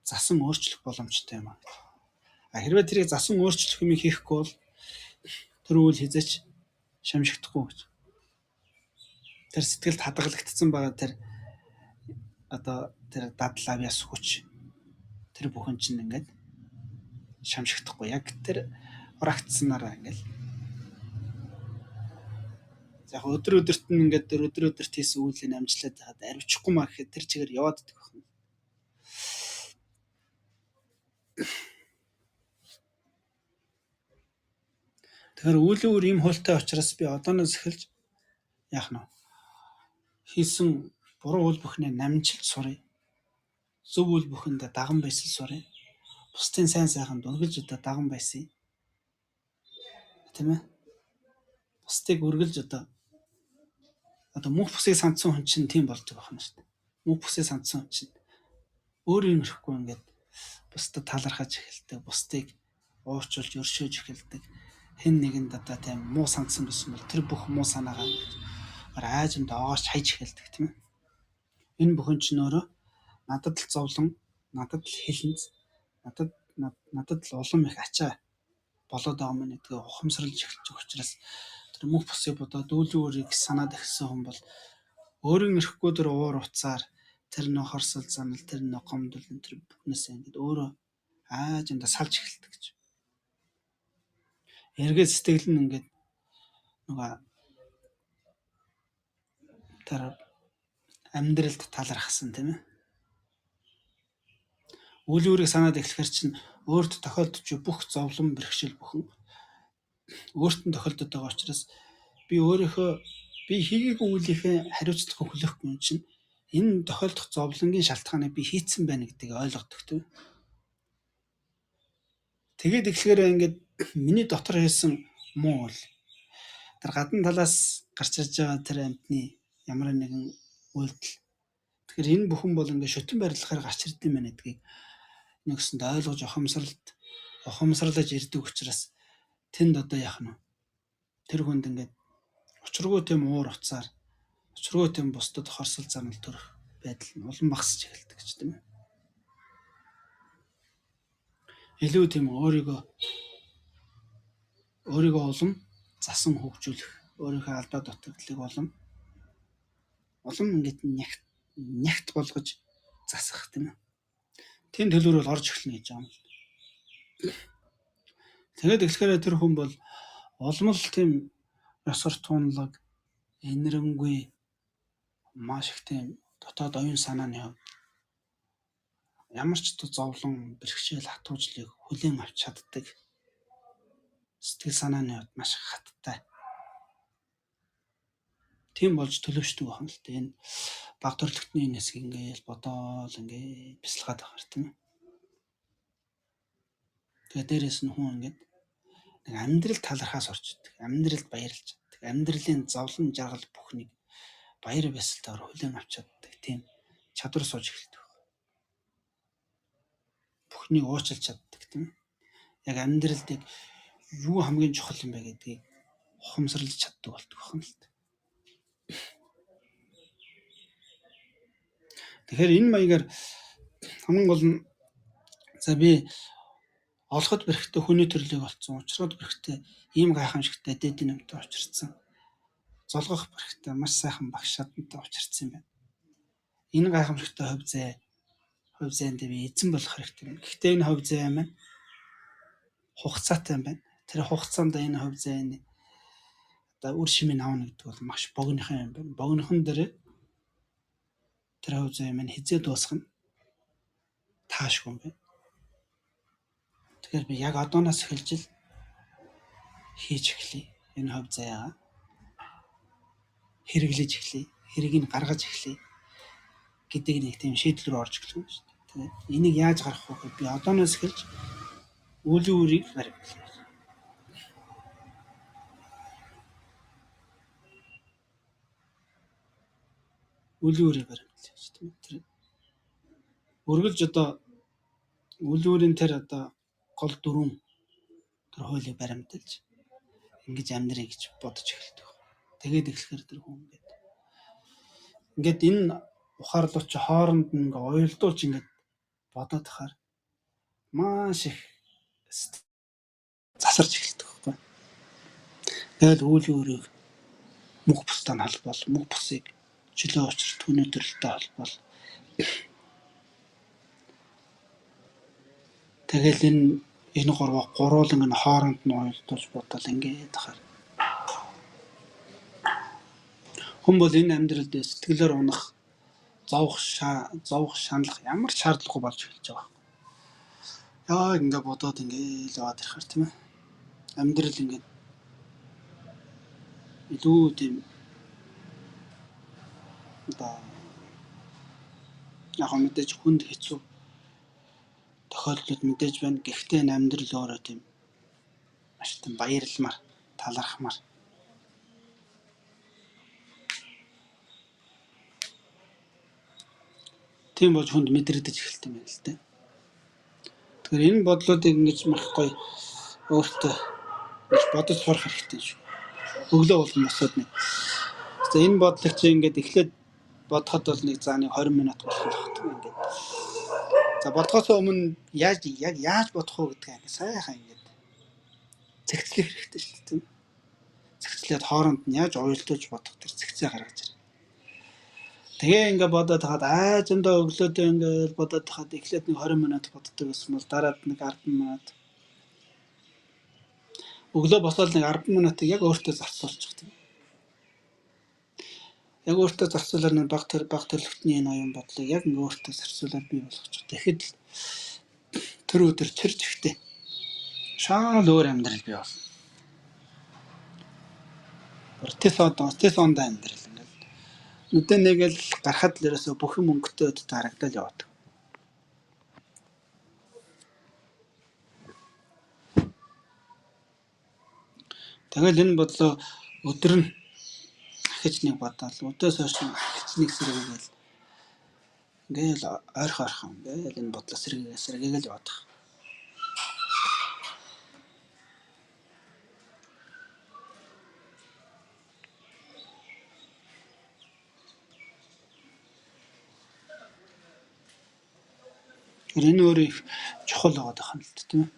засан өөрчлөх боломжтой юм аа. Хэрвээ тэрийг засан өөрчлөх юм хийхгүй бол тэр үйл хязгаарч шамшигдахгүй гэж. Тэр сэтгэлд хадгалагдсан байгаа тэр одоо тэр дадал авяас хүч тэр бүхэн чинь ингээд шамшигдахгүй. Яг тэр урагтснараа ингээл яг өдрөдөрт нь ингээд өдрөдөрт хийсэн үйлийг амжлаад хаад аривчихгүй маа гэхэд тэр чигээр яваад идэх байна. Тэгэхээр үйл өөр ийм хуультай учраас би одооноос эхэлж яах нь хийсэн буруу үйл бүхнээ намжилж сурыг. Зөв үйл бүхэндээ даган байсал сурыг. Бусдын сайн сайханд үргэлж одоо даган байсан. Тийм ээ. Бусдыг үргэлж одоо мөнх бүсийг сандсан хүн чинь тийм болдог байна шүү дээ. Мөнх бүсийг сандсан хүн чинь өөрөө ирэхгүй ингээд бусдад талархаж эхэлдэг, бусдыг уурчулж өршөөж эхэлдэг. Хэн нэгэнд одоо тийм муу сандсан байсан бол тэр бүх муу санаагаа аажинд оогоорч хайж эхэлдэг тийм ээ. Энэ бүхэн чинь өөрөө надад л зовлон, надад л хилэнц, надад л улам их ачаа болоод байгаа юм гэдгээ ухамсарлаж эхэлж байгаа учраас тэр мөнх бүсийг бодоод үйл өөрийг санаад эхэлсэн хүн бол өөрийн ирэхгүй тэр уур уцаар тэр нөх хорсол занал тэр нөх гомдол тэр бүхнээсээ ингээд өөрөө аажинд салж эхэлдэг гэж. Эргээд сэтгэл нь ингээд нөгөө тэр амьдралд талархсан тийм ээ. Үйл өөрийг санаад эхлэхэр чинь өөрт тохиолдож бүх зовлон бэрхшээл бүхэн өөрт нь тохиолдод байгаа учраас би өөрийнхөө би хийгээгүй үйлийнхээ хариуцлагыг хүлээхгүй юм чинь энэ тохиолдох зовлонгийн шалтгааныг би хийцэн байна гэдгийг ойлгодог тийм. Тэгээд эхлэхээр ингээд миний дотор хийсэн муу үйл тэр гадна талаас гарч ирж байгаа тэр амьтны ямар нэгэн үйлдэл. Тэгэхээр энэ бүхэн бол ингээд шүтэн барилгахаар гарч ирдэг юм байна гэдгийг нэгсэнд ойлгож ухамсарлаж ирдэг учраас тэнд одоо яах нь тэр хүнд ингээд учиргүй тийм уур уцаар учиргүй тийм бусдад хорсол занал төрөх байдал нь улам багасч эхэлдэг гэж тийм ээ. Илүү тийм өөрийгөө улам засан хөгжүүлэх, өөрийнхөө алдаа дутагдлыг улам ингээд нягт болгож засах тийм ээ. Тийм төлөөр бол орж эхэлнэ гэж байгаа юм. Тэгээд эхлэхээр тэр хүн бол улам л тийм ёсор тунлаг, энэрэнгүй маш их тийм дотоод оюун санааны хувьд ямар ч зовлон, бэрхшээл, хатуужлыг хүлээн авч чаддаг. Сэтгэл санааны хувьд маш хаттай. Тийм болж төлөвшдөг байна л дээ. Энэ баг төрлөختний хэсэг ингээл бодоол ингээд бясалгаад байгаа тийм ээ. Тэгээд дээрэс нь хүн ингээд нэг амьдрал талархаас орчдөг. Амьдралд баярлж чаддаг. Амьдралын зовлон жаргал бүхнийг баяр бясалтаар хүлээн авч чаддаг. Тийм чадвар сууж эхэлдэг. Бүхнийг уучлж чаддаг тийм ээ. Яг амьдралд юу хамгийн чухал юм бэ гэдгийг ухамсарлаж чаддаг болдог байна л дээ. Тэгэхээр энэ маягаар хамгийн гол нь за би олоход бэрхтээ хүний төрлийг олцсон, учрахад бэрхтээ ийм гайхамшигтай дэдийн юмтай учирсан. Золгох бэрхтээ маш сайхан багш шатантай учирсан юм байна. Энэ гайхамшигтай хувь зайнд би эзэн болох хэрэгтэй юм. Гэхдээ энэ хувь зай маань хугацаатай юм байна. Тэр хугацаанд энэ хувь зайны одоо үр шимийг авна гэдэг бол маш богинохон юм байна. Богинохон дээр тэр хувь зай маань хизээ дуусах нь таашгүй юм байна. Тэгэхээр би яг одооноос эхэлж л хийж эхлэе. Энэ хувь заяа хэрэглэж эхлэе. Хэргийг гаргаж эхлэе гэдэг нэг тийм шийдэл рүү орж эхлэх юм шүү дээ. Тэгээд энийг яаж гаргах вэ гэхээр би одооноос эхэлж үйл өөрийг баримтлах. Үйл өөрийг баримтлах шүү дээ. Тэр үргэлж одоо үйл өөрийн тэр одоо гол дүрм тэр хуулийг баримталж ингэж амьдрий гэж бодож эхэлдэг. Тэгээд эхлэхээр тэр хүн ингээд энэ ухаарлууч хооронд нь ингээ уялдуулж ингээд бодоод тахаар маш их засарч эхэлдэг байхгүй. Тэгээд үйл өөрийг мөнх бустай холбоол, мөнх бусыг чөлөө учир түүний төрөлтэй холбоол. Тэгэл энэ энэ гурвуулан энэ хооронд нь уялдуулж бодвол ингээд хахаар хүн бол энэ амьдралд сэтгэлээр унах, зовх шаналх ямар ч шаардлагагүй болж эхэлж байгаа. Яа ингээд бодоод ингээд л яваад ирхэр тийм ээ. Амьдрал ингээд илүү тийм одоо яг мэдээж хүнд хэцүү тохиолдлууд мэдээж байна. Гэхдээ энэ амьдрал өөрөө тийм маш тийм баярламар, талархмаар. Тийм болж хүнд мэдрэгдэж эхэлт юм байна л дээ. Тэгэхээр энэ бодлуудыг ингэж мах гоё өөртөө гэж бодож сурах хэрэгтэй шүү. Өглөө болгон босоод нэг. За энэ бодлыг чи ингээд эхлээд бодоход бол нэг заа нэг 20 минут болох юм ингээд. За бодгоос өмнө яаж бодох вэ гэдгээ ингээд сайхан ингээд зэгцлэх хэрэгтэй шүү дээ тийм. Зэгцлээд хооронд нь яаж уялдуулж бодох тэр зэгцээ гаргаж ирнэ. Тэгээ ингээд бодоод хаад айжандаа өглөөдөө ингээд бодоод хаад эхлээд нэг 20 минут боддог гэсэн бол дараад нэг 10 минут. Өглөө босоод нэг 10 минутыг яг өөртөө зарцуулчих тийм. Яг өөртөө зарцуулаад нэг баг төрлөختний энэ оюун бодлыг яг ингээд өөртөө зарцуулаад бий болгочих. Тэгэхэд тэр өдөр чирж ихтэй. Шаал өөр амьдрал бий болно. Ортисонд амьдрал ингээд. Нүдэн нэгэл гарахад л ерөөсө бүх юм өнгөтэй харагдаад яваад. Тэгэл энэ бодлоо өдөр нь ахиж нэг бодоол өдөөс хойш ахиж нэг сэргээгээл ингээл ойрхон ингээл энэ бодлоо сэргээгээл яваад. Энэ өөрөө их чухал байгаад байна л тийм ээ.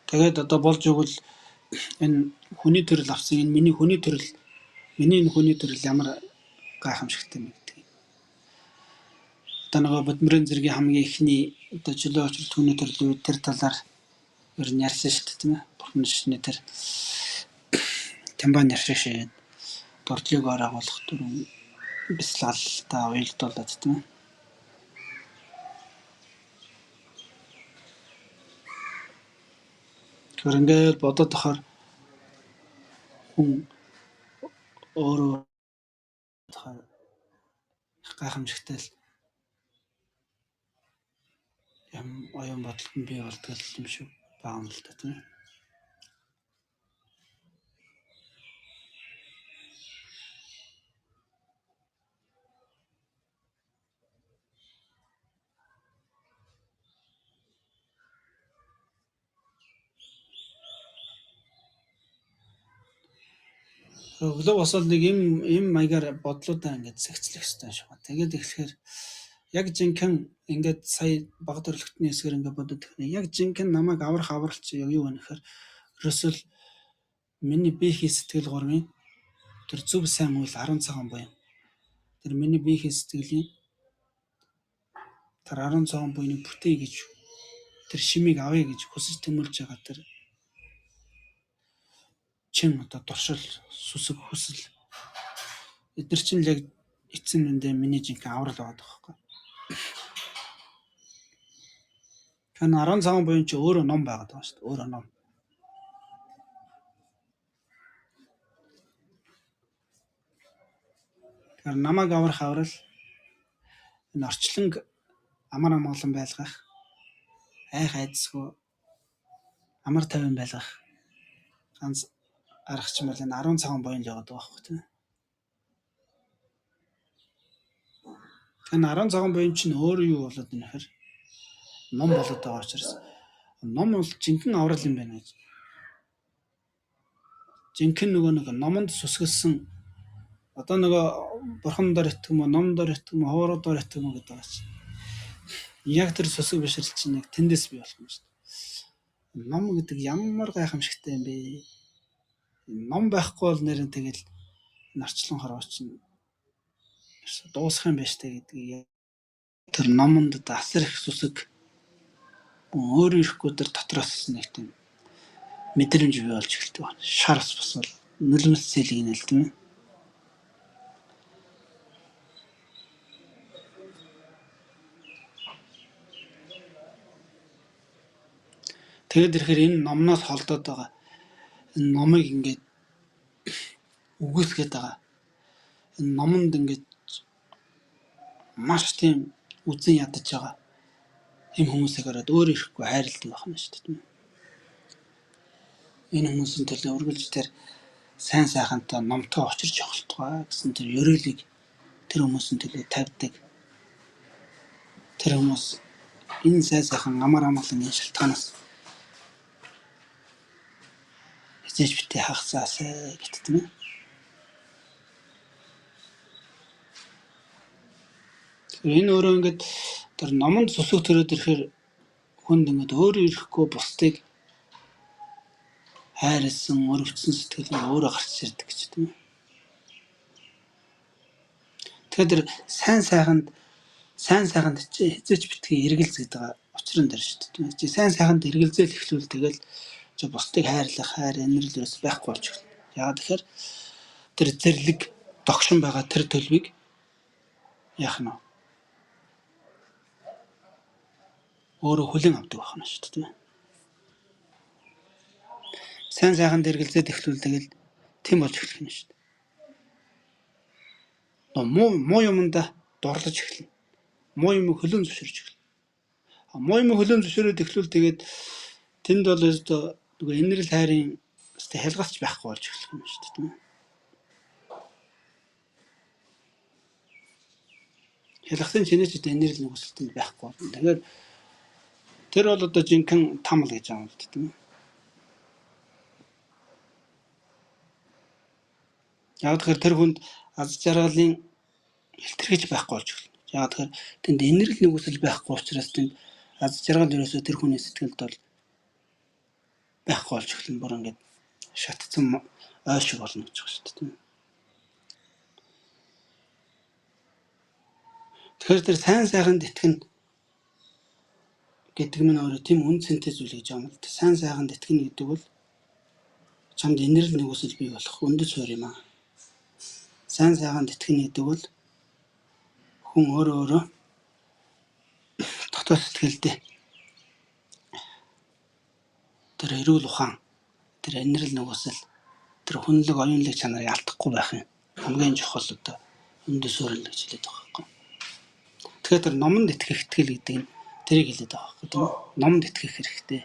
Тэгээд одоо болж игэл энэ хүний төрөл авсан энэ миний хүний төрөл ямар гайхамшигтай юм гэдэг. Одоо нөгөө Бодмөрийн зэргийн хамгийн ихний одоо чөлөө очролт хүний төрлийн үед тэр талаар ер нь ярьсан шүү дээ тийм ээ. Бурхан шишний тэр Тамбан яршигшээ дурдлыг агуулах дүрэн бяцлалтай уялдуулаад тийм ээ. Тэр ингээд бодоод тахаар хүн өөрөө гайхамшигтай л юм оюун бодолд нь бий болдог юм шүү баам л та тийм ээ. Өглөө босоод нэг юм маягаар бодлуудаа ингээд зэгцлэх хэрэгтэй шүү. Тэгээд эхлэхээр яг жинхэнэ ингээд сая баг төрлөختний хэсгээр ингээд бодоод байна. Яг жинхэнэ намайг авралч юу вэ гэхээр ерөөсөл миний бие хий сэтгэл гурвын тэр зөв сайн үйл 10 цагаан буян. Тэр миний бие хий сэтгэлийн тэр 10 цагаан буйныг бүтээе гэж тэр шимийг авъя гэж хүсэж тэмүүлж байгаа тэр чин одоо туршил сүсэг хүсэл эдгээр чинь яг эцэн үндэ миний жинхэнэ аврал байгаа байхгүй. Хэн 10 цагаан буян чи өөрөө ном байгаад байгаа шүү дээ. Өөрөө ном. Тэгэхээр намайг аврах аврал энэ орчлонг амар амгалан байлгах айх айдсгүй амар тайван байлгах ганц аргач юм бол энэ 10 цагаан буян л яваад байгаа байхгүй тийм. Энэ 10 цагаан буян чинь өөрөө юу болоод байна гэхээр ном болоод байгаа учраас ном бол жинхэнэ аврал юм байна гэж. Жинхэнэ нөгөө нэг номонд сүсгэлсэн одоо нөгөө бурхан дээр итгэх юм уу, ном дээр итгэх юм уу, хоороо дээр итгэх юм уу гэдэг байгаа чинь. Яг тэр сүсэг бишрэл чинь яг тэндээс бий болох юм шүү дээ. Ном гэдэг ямар гайхамшигтай юм бэ? Ном байхгүй бол нэрэн тэгэл нарчлан хорвоо чинь дуусах юм байна штэ гэдгийг тэр номонд асар их сүсэг өөрөө ирэхгүй тэр дотроос нэг тийм мэдрэмж бий болж эхэлдэг байна. Шар бас бол нулимс цэлийг нэл тийм ээ. Тэгээд ирэхээр энэ номноос холдоод байгаа. Энэ номыг ингээд үгүйсгээд байгаа. Энэ номонд ингээд маш тийм үзэн ядаж байгаа. Эм хүмүүсийг ороод өөр ирэхгүй хайрладаг байна шүү дээ. Энэ хүмүүсийн төлөө үргэлж тэр сайн сайхантай номтой очирч явалтугай гэсэн тэр ёроолыг тэр хүмүүсийн төлөө тавьдаг. Тэр хүмүүс энэ сайн сайхан амар амгалан шалтгаанаас хизээж битээ хагасаасаа гэдэг тийм ээ. Энэ өөрөө ингээд тэр номонд сүсэг төрөөд ирэхээр хүнд ингээд өөрөө ирэхгүй бусдыг хайрлсан, өргөцсөн сэтгэл нь өөрөө гарч ирдэг гэж тийм ээ. Тэгэхээр сайн сайханд чи хизээч битгий эргэлз гэдэг учрын дээр шүү дээ тийм ээ. Чи сайн сайханд эргэлзээл эхлүүл тэгэл чи бусдыг хайрлах хайр инэрл ерөөс байхгүй болж байна. Яагаад тэгэхээр тэр зэрлэг догшин байгаа тэр төлөвийг яах нь өөрөө хүлээн авдаг байна шүү дээ тийм ээ. Сайн сайханд эргэлзээд эхлүүл тэгэл тийм болж эхлэх нь шүү дээ. Муу юмда дурлаж эхэлнэ. Муу юм хөлөөн зөвшөөрч эхэлнэ. Муу юм хөлөөн зөвшөөрөөд эхлүүл тэгээд тэнд бол нөгөө инэрл хайрын хялгасч байхгүй болж эхлэх юм шүү дээ тийм ээ. Хялгасын чинээч инэрл нүгсэлтэнд байхгүй болно. Тэгэхээр тэр бол одоо жинхэнэ тамл гэж байгаа юм л тийм ээ. Яг тэгэхээр тэр хүнд аз жаргалын илтгэж байхгүй болж эхэлнэ. Яг тэгэхээр тэнд инэрл нүгсэл байхгүй учраас тэнд аз жаргал ерөөсөө тэр хүний сэтгэлд бол байхгүй болж эхэлнэ. Бүр ингээд шатцсан ой шиг болно гэж байна шүү дээ тийм ээ. Тэгэхээр тэр сайн сайханд итгэн гэдэг нь өөрөө тийм үн цэнтэй зүйл гэж юм л да. Сайн сайханд итгэнэ гэдэг бол чамд инэрл нүгсэл бий болох үндэс суурь юм аа. Сайн сайханд итгэнэ гэдэг бол хүн өөрөө дотоод сэтгэлдээ тэр эрүүл ухаан, тэр инэрл нүгсэл, тэр хүнлэг оюунлаг чанарыг алдахгүй байх юм. Хамгийн чухал одоо үндэс суурь гэж хэлээд байгаа байхгүй. Тэгэхээр тэр номонд итгэх итгэл гэдэг нь тэрийг хэлээд байгаа байхгүй тийм үү? Номонд итгэх хэрэгтэй.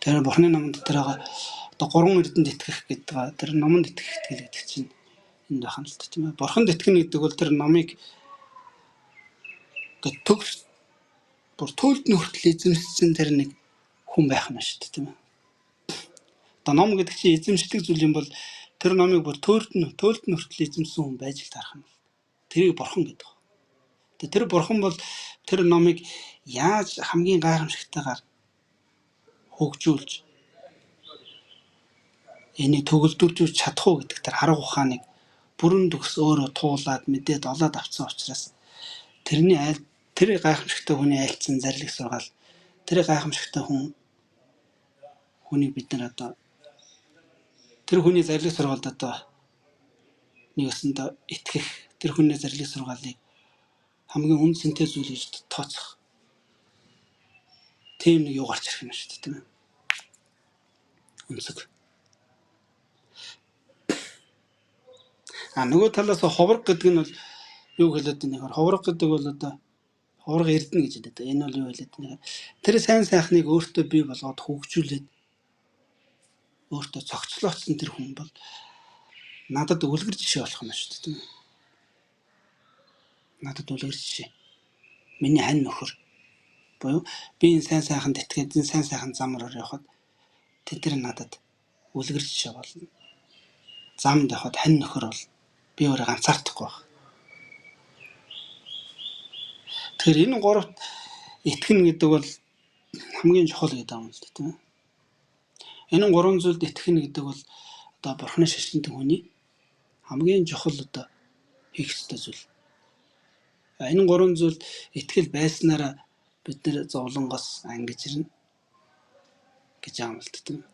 Тэр Бурхны номонд тэр байгаа одоо 3 эрдэнд итгэх гэдэг тэр номонд итгэх итгэл гэдэг чинь энд байна л та тийм ээ. Бурханд итгэнэ гэдэг бол тэр номыг төгс бүр төлд нь хүртэл эзэмшсэн тэр нэг хүн байх нь шүү дээ тийм ээ. Одоо ном гэдэг чинь эзэмшдэг зүйл юм бол тэр номыг бүр төлд нь хүртэл эзэмсэн хүн байж л тарах юм. Тэрийг бурхан гэдэг. Тэгээ тэр бурхан бол тэр номыг яаж хамгийн гайхамшигтайгаар хөгжүүлж энийг төгөлдүүлж чадах уу гэдэг тэр арга ухааныг бүрэн төгс өөрөө туулаад мэдээд олоод авсан учраас тэр гайхамшигтай хүний айлцсан зарлиг сургаал тэр гайхамшигтай хүнийг бид нар одоо тэр хүний зарлиг сургаалд одоо нэгэсэндээ итгэх тэр хүний зарлиг сургаалыг хамгийн үн цэнтэй зүйл гэж тооцох тийм нэг юу гарч ирэх юм шүү дээ тийм ээ. Үнсэг. Нөгөө талаас ховрог гэдэг нь бол юу хэлээд байна гэхээр ховрог гэдэг бол одоо ховрог эрдэнэ гэж хэлээд байна. Энэ бол юу хэлээд байна гэхээр тэр сайн сайхныг өөртөө бий болгоод хөгжүүлээд өөртөө цогцлооцсон тэр хүн бол надад үлгэр жишээ болох юм шүү дээ тийм ээ. Надад үлгэр жишээ. Миний хань нөхөр буюу би энэ сайн сайханд итгээд энэ сайн сайхан замаар явхад тэр надад үлгэр жишээ болно. Замд явхад хань нөхөр бол би өөрөө ганцаардахгүй байх. Тэгэхээр энэ гуравт итгэнэ гэдэг бол хамгийн чухал гэдэг юм л тийм ээ. Энэ гурван зүйлд итгэнэ гэдэг бол одоо Бурхны шашинтай хүний хамгийн чухал одоо хийх ёстой зүйл. Энэ гурван зүйл итгэл байснараа бид нэр зовлонгоос ангиж ирнэ гэж амлалт.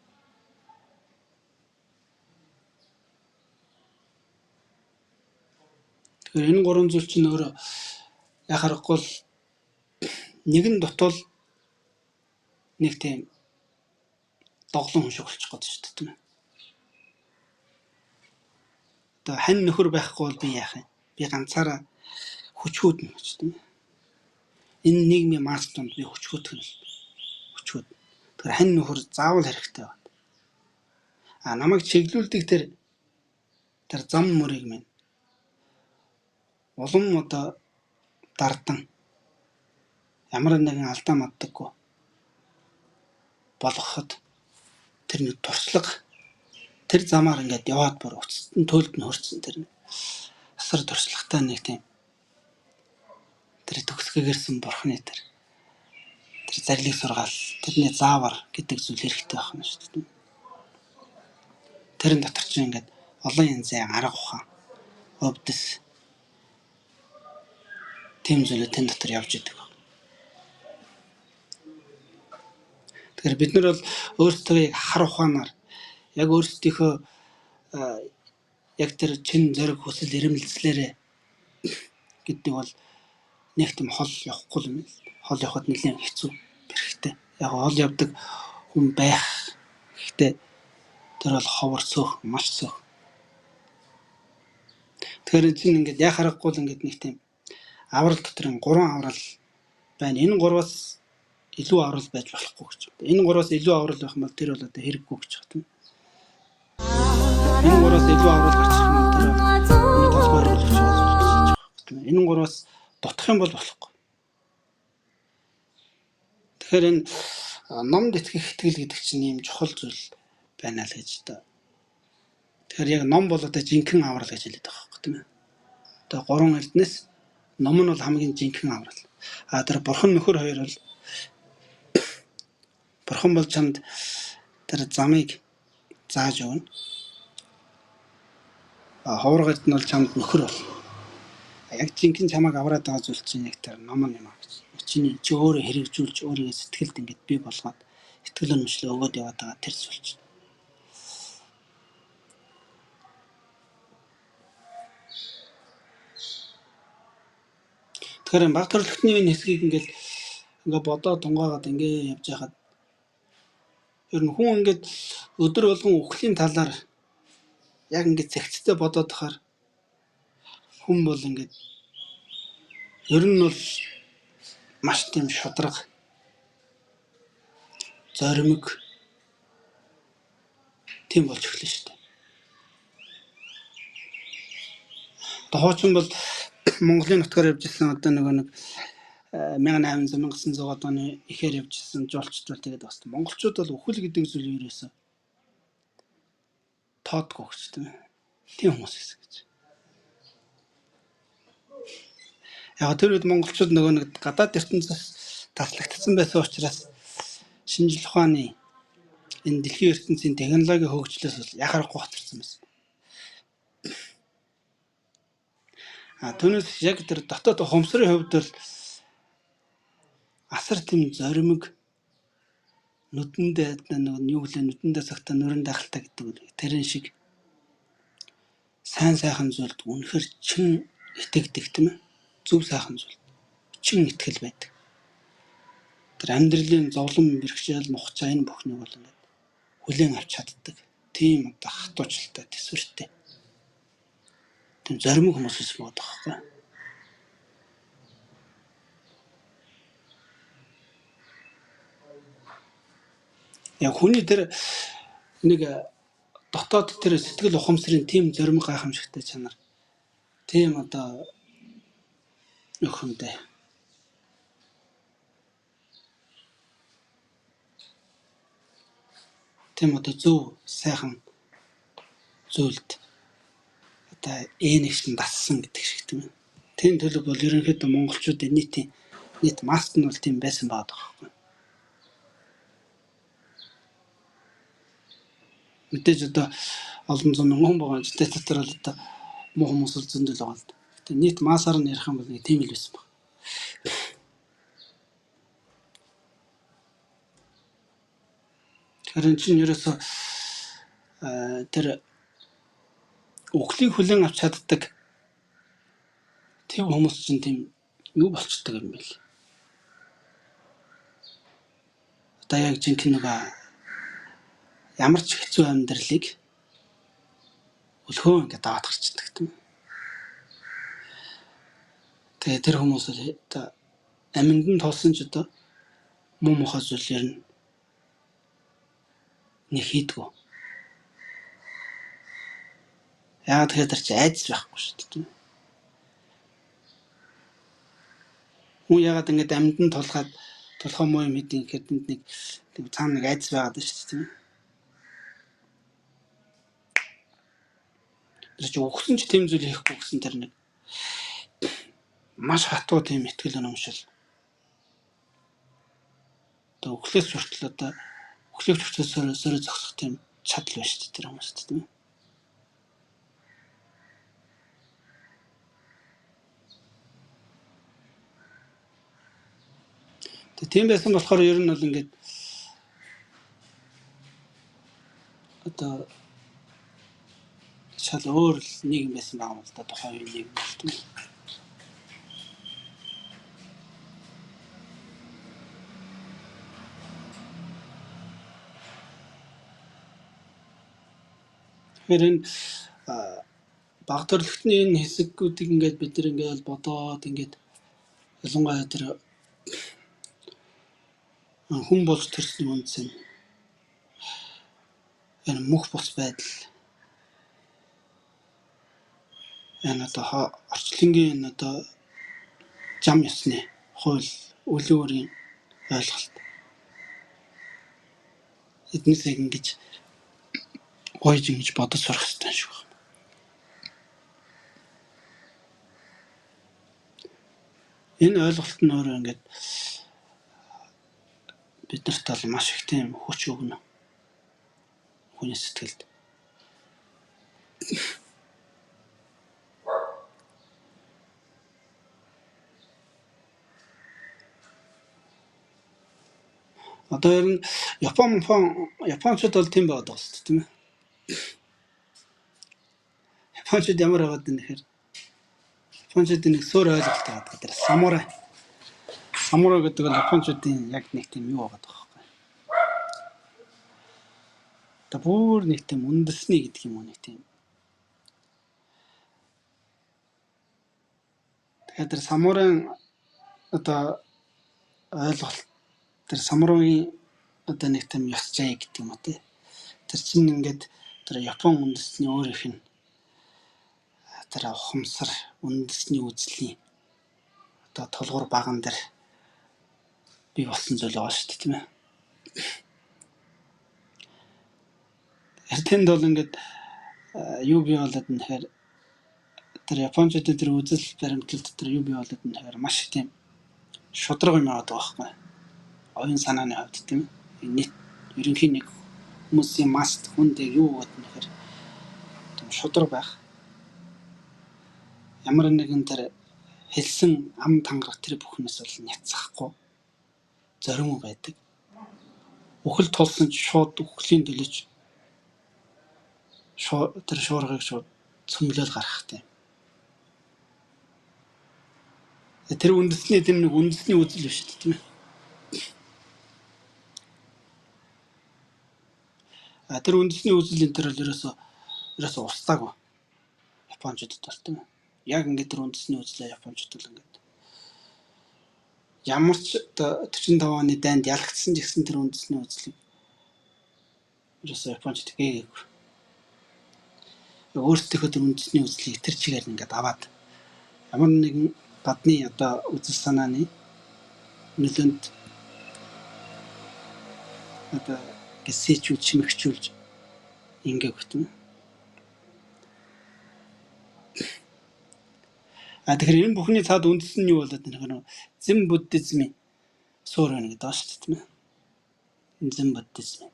Тэгэхээр энэ гурван зүйл чинь өөрөө яхахгүй л нэгэн дутвал нэг тийм доглон хүн шиг болчих гээд шүү дээ. Одоо хань нөхөр байхгүй бол би яах юм? Би ганцаараа хүчгүүднэ гэж тийм. Энэ нийгмийн маск донд би хүчгүүдэх нь хүчгүүд. Тэгэхээр хань нөхөр заавал хэрэгтэй байна. Намайг чиглүүлдэг тэр зам мөрийг минь улам одоо дардан ямар нэгэн алдаа маддаггүй болгоход тэр нэг туршлага тэр замаар ингээд яваад бүр уцтан төлд нь хөрцөн тэр асар туршлагатай нэг тийм тэр төгсгөгөрсөн бурхны тэр зарлиг сургаал тэрний заавар гэдэг зүйл хэрэгтэй байх нь шүү дээ. Тэрэн дотор чинь ингээд олон янзын арга ухаан өвдөс тийм зүйлүүд тэн дотор явж идэг. Тэгэхээр бид нар бол өөрсдөө яг хар ухаанаар яг өөрсдийнхөө яг тэр чин зориг хүсэл эрмэлзлээрээ гэдэг бол нэг тийм хол явахгүй юм л. Хол явахад нэлээд хэцүү хэрэгтэй. Яг хол явдаг хүн байх. Гэхдээ тэр бол ховор цөөх, маш цөөх. Тэгэхээр чинь ингээд яа харахгүй л ингээд нэг тийм аврал дотрын 3 аврал байна. Энэ 3-аас илүү аврал байж болохгүй гэж. Энэ 3-аас илүү аврал байх юм бол тэр бол одоо хэрэггүй гэж байна. Энэ 3-аас илүү аврал гарчих юм бол тэр энэ толгой хөрвүүлж байгаа гэж байна. Энэ 3-аас дутах юм бол болохгүй. Тэгэхээр энэ номд итгэх итгэл гэдэг чинь ийм чухал зүйл байна л гэж одоо. Тэгэхээр яг ном бол одоо жинхэнэ аврал гэж хэлээд байгаа байхгүй тийм ээ. Одоо 3 эрдэнэс ном нь бол хамгийн жинхэнэ аврал. Тэр бурхан нөхөр хоёр бол бурхан бол чамд тэр замыг зааж өгнө. Ховор эрдэнэ бол чамд нөхөр бол. Яг жинхэнэ чамайг авраад байгаа зүйл чинь яг тэр ном юм аа гэж. Чи өөрөө хэрэгжүүлж өөрийн сэтгэлд ингэж бий болгоод итгэл үнэмшлээ өгөөд яваад байгаа тэр зүйл чинь. Тэгэхээр баг төрлөختний энэ хэсгийг ингээд бодоод тунгаагаад ингээд явж байхад ер нь хүн ингээд өдөр болгон үхлийн талаар яг ингээд зэгцтэй бодоод тахаар хүн бол ингээд ер нь бол маш тийм шударга зоримог тийм болж эхэлнэ шүү дээ. Одоо хуучин бол Монголын нутгаар явж ирсэн одоо нэг 1800-1900 оны ихээр явж ирсэн жуулчд бол тэгээд бас монголчууд бол үхэл гэдэг зүйл ерөөсөө тоодгүй гэж тийм хүмүүс гэсэн гэж. Яг тэр үед монголчууд нэг гадаад ертөнцөөс таслагдсан байсан учраас шинжлэх ухааны энэ дэлхийн ертөнцийн технологийн хөгжлөөс бол яхахгүй хатарсан байсан. Түүнээс яг тэр дотоод хумсрын хувьд бол асар тийм зоримог нүдэндээ нүдэндээ цагтаа нүрэн дахалтай гэдэг тэрэн шиг сайн сайхан зүйлд үнэхэр чин итгэдэг тийм ээ. Зөв сайхан зүйл. Чин итгэл байдаг. Тэр амьдралын зовлон бэрхшээл нухчаа энэ бүхнийг бол ингээд хүлээн авч чаддаг. Тийм одоо хатуучлалтай төсвөртэй. Тийм зоримог хүмүүс биш бод байгаа байхгүй. Яг хүний тэр нэг дотоод тэр сэтгэл ухамсарын тийм зоримог гайхамшигтай чанар. Тийм одоо нөхөндөө. Тийм одоо зөв сайхан зүйлд одоо нэгшин дассан гэдэг шиг тийм. Тийм төлөв бол ерөнхийдөө монголчуудын нийт маск нь бол тийм байсан байгаа байхгүй. Мэдээж одоо олон зуун мянган байгаа ч дотор л одоо муу хүмүүс л зөндөл байгаа л. Тэгээ нийт масаар нь ярих юм бол нэг тийм л байсан баг. Тэгэхээр энэ чинь ерөөсөө тэр үхлийг хүлээн авч чаддаг тийм хүмүүс чинь тийм юу болчдөг юм бэл. Одоо яг жинхэнэ нэг ямар ч хэцүү амьдралыг өлхөө ингээд даваад гарчдаг тийм. Тэгээ тэр хүмүүс л одоо амьд нь толсон ч одоо муу мухай зүйлээр нь нэг хийдгүү. Яагаад тэгэхээр тэр чинь айдас байхгүй шүү дээ тийм. Хүн яагаад ингээд амьд нь толгой муу юм хийдэг гэхэд нэг цаана нэг айдас байгаад байна шүү дээ тийм. Тэр чинь өгсөн ч тийм зүйл хийхгүй гэсэн тэр нэг маш хатуу тийм ихтгэл өнөмшил. Одоо өглөөс хүртэл одоо өглөөч хүртэл сөрөө зогсох тийм чадал байна шүү дээ тэр хүмүүст тийм. Тэгээ тийм байсан болохоор ер нь бол ингээд одоо шал өөр л нийгэм байсан байгаа юм л да тухайн үеийн нийгэм бол тийм. Тэгэхээр энэ баг төрөлхтний энэ хэсэгүүдийг ингээд бид нар ингээд бодоод ингээд ялангуяа тэр хүн болж төрсний үндэс энэ мөх бус байдал энэ одоо орчлонгийн энэ одоо зам ёсны хууль үлийн өөрийн ойлголт эднээс ингэж гойж ингэж бодож сурах хэрэгтэй шүү. Энэ ойлголт нь өөрөө ингээд биднэрт бол маш их тийм хүч өгнө. Хүний сэтгэлд. Одоо ер нь Япончууд бол тийм байгаад байгаа шүү дээ тийм ээ. Япончууд ямар байгаад байна гэхээр Япончууд нэг суур ойлголт байгаа. Тэр самурай. Самурай гэдэг нь Япончуудын яг нэг тийм юу байгаа байхгүй. Одоо бүр нэг тийм үндэсний гэдэг юм уу нэг тийм. Тэгэхээр тэр самурайн одоо ойлголт тэр самурайгийн одоо нэг тийм ёс зай гэдэг юм уу тий. Тэр чинь ингээд тэр Япон үндэсний өөрийнх нь тэр ухамсар үндэсний үзлийн одоо толгуур баган дээр бий болсон зүйл байгаа шүү дээ тийм ээ. Эртэнд бол ингээд юу бий болоод нэхэр тэр Япончуудын тэр үзэл баримтлалд тэр юу бий болоод нэхэр маш тийм шудраг юм аваад байгаа байхгүй. Оюун санааны хувьд тийм ээ. Нийт ерөнхийн нэг хүмүүсийн масс хүндээ юу гэдэг нэхэр тийм шудраг байх. Ямар нэгэн тэр хэлсэн ам тангараг тэр бүхнээс бол няцахгүй зорим байдаг. Үхэл тулсан ч шууд үхлийн төлөж тэр шуургыг шууд цөмлөөл гаргах тийм. Тэр үндэсний тийм нэг үндэсний үзэл биш тийм ээ. Тэр үндэсний үзэл энэ төр л ерөөсөө устдаагүй. Япончуудад бол тийм ээ. Яг ингээд тэр үндэсний үзлээ Япончууд л ингээд ямар ч 45 оны дайнд ялагдсан ч гэсэн тэр үндэсний үзлийг ерөөсөө Япончууд гээгээгүй. Өөрсдийнхөө тэр үндэсний үзлийг тэр чигээр ингээд аваад ямар нэгэн гадны одоо үзэл санааны нөлөөнд одоо гэсээчүүд чимэгчүүлж ингээд хөтөн. Тэгэхээр энэ бүхний цаад үндэс нь юу болоод байна гэхээр зэн буддизмын суур байна гэдэг байна шүү дээ тийм ээ. Зэн буддизм.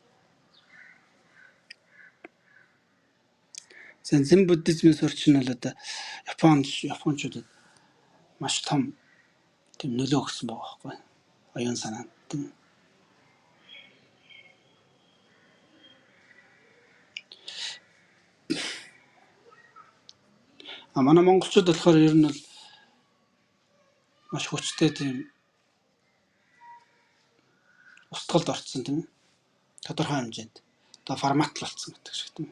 Зэн буддизмын сурч нь бол одоо Япончуудад маш том тийм нөлөө өгсөн байгаа байхгүй. Оюун санаанд. Манай монголчууд болохоор ер нь бол маш хүчтэй тийм устгалд орцсон тийм тодорхой хэмжээнд одоо форматлалцсан гэдэг шиг тийм.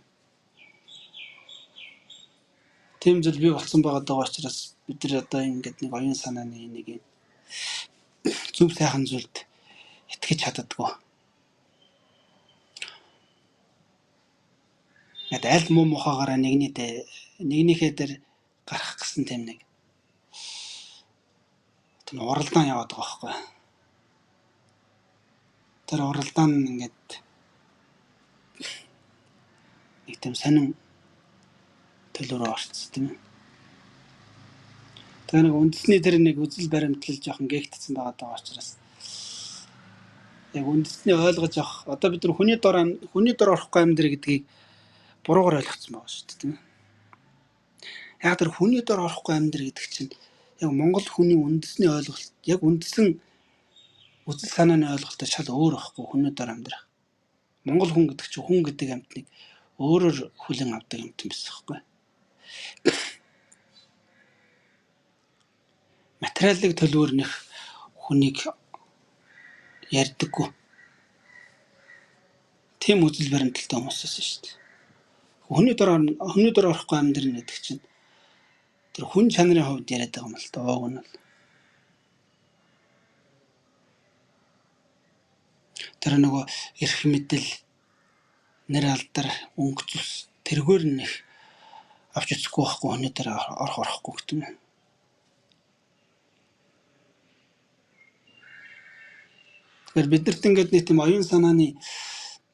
Тийм зүйл бий болсон байгаа учраас бид нар одоо ингээд нэг оюун санааны нэг зөв сайхан зүйлд итгэж чаддаггүй. Ингээд аль муу мухагаараа нэгнийхээ дээр гарах гэсэн тийм нэг тийм уралдаан яваад байгаа байхгүй. Тэр уралдаан ингээд нэг тийм сонин төлөөрөө орцсон тийм. Тэгээ нэг үндэсний тэр нэг үзэл баримтлал жоохон гээгдсэн байгаа учраас яг үндэсний ойлгож авах одоо бид нар хүний дор орохгүй амьдрал гэдгийг буруугаар ойлгоцсон байгаа шүү дээ тийм. Яг тэр хүний дор орохгүй амьдрал гэдэг чинь яг монгол хүний үндэсний ойлголт яг үндсэн үзэл санааны ойлголттой шал өөр байхгүй хүний дор амьдрах. Монгол хүн гэдэг чинь хүн гэдэг амьтныг өөрөөр хүлээн авдаг юм биш байхгүй. Материалын төлөөр нэх хүнийг ярьдаггүй. Тийм үзэл баримталтай хүмүүсээс шүү дээ. Хүний дор орохгүй амьдрал гэдэг чинь тэр хүн чанарын хувьд яриад байгаа юм л та ууг нь. Тэр нөгөө эрх мэдэл, нэр алдар, өнгө зүс тэргээр нэх авч үзэхгүй байхгүй хүний дор орохгүй гэдэг юм. Тэгэхээр биднэрт ингээд нэг тийм оюун санааны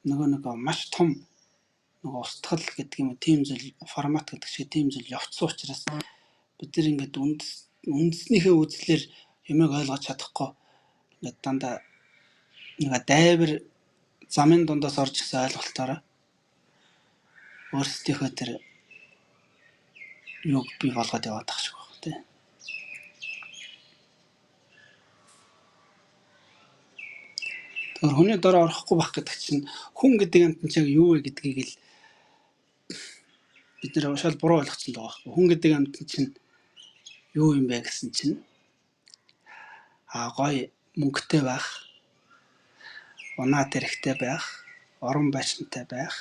нөгөө маш том нөгөө устгал гэдэг юм тийм зүйл формат гэдэг шиг тийм зүйл явцсан учраас бид нар ингээд үндэснийхээ үзлээр юмыг ойлгож чадахгүй ингээд дандаа нэг дайвар замын дундаас орж ирсэн ойлголтоор өөрсдийнхөө тэр юг бий болгоод яваад байгаа шиг байна тийм. Тэгэхээр хүний дор орохгүй байх гэдэг чинь хүн гэдэг амт нь яг юу вэ гэдгийг л бид нэр шал буруу ойлгоцсон байгаа байхгүй. Хүн гэдэг амт чинь юу юм бэ гэсэн чинь гоё мөнгөтэй байх, унаа тэрэгтэй байх, орон байшинтай байх.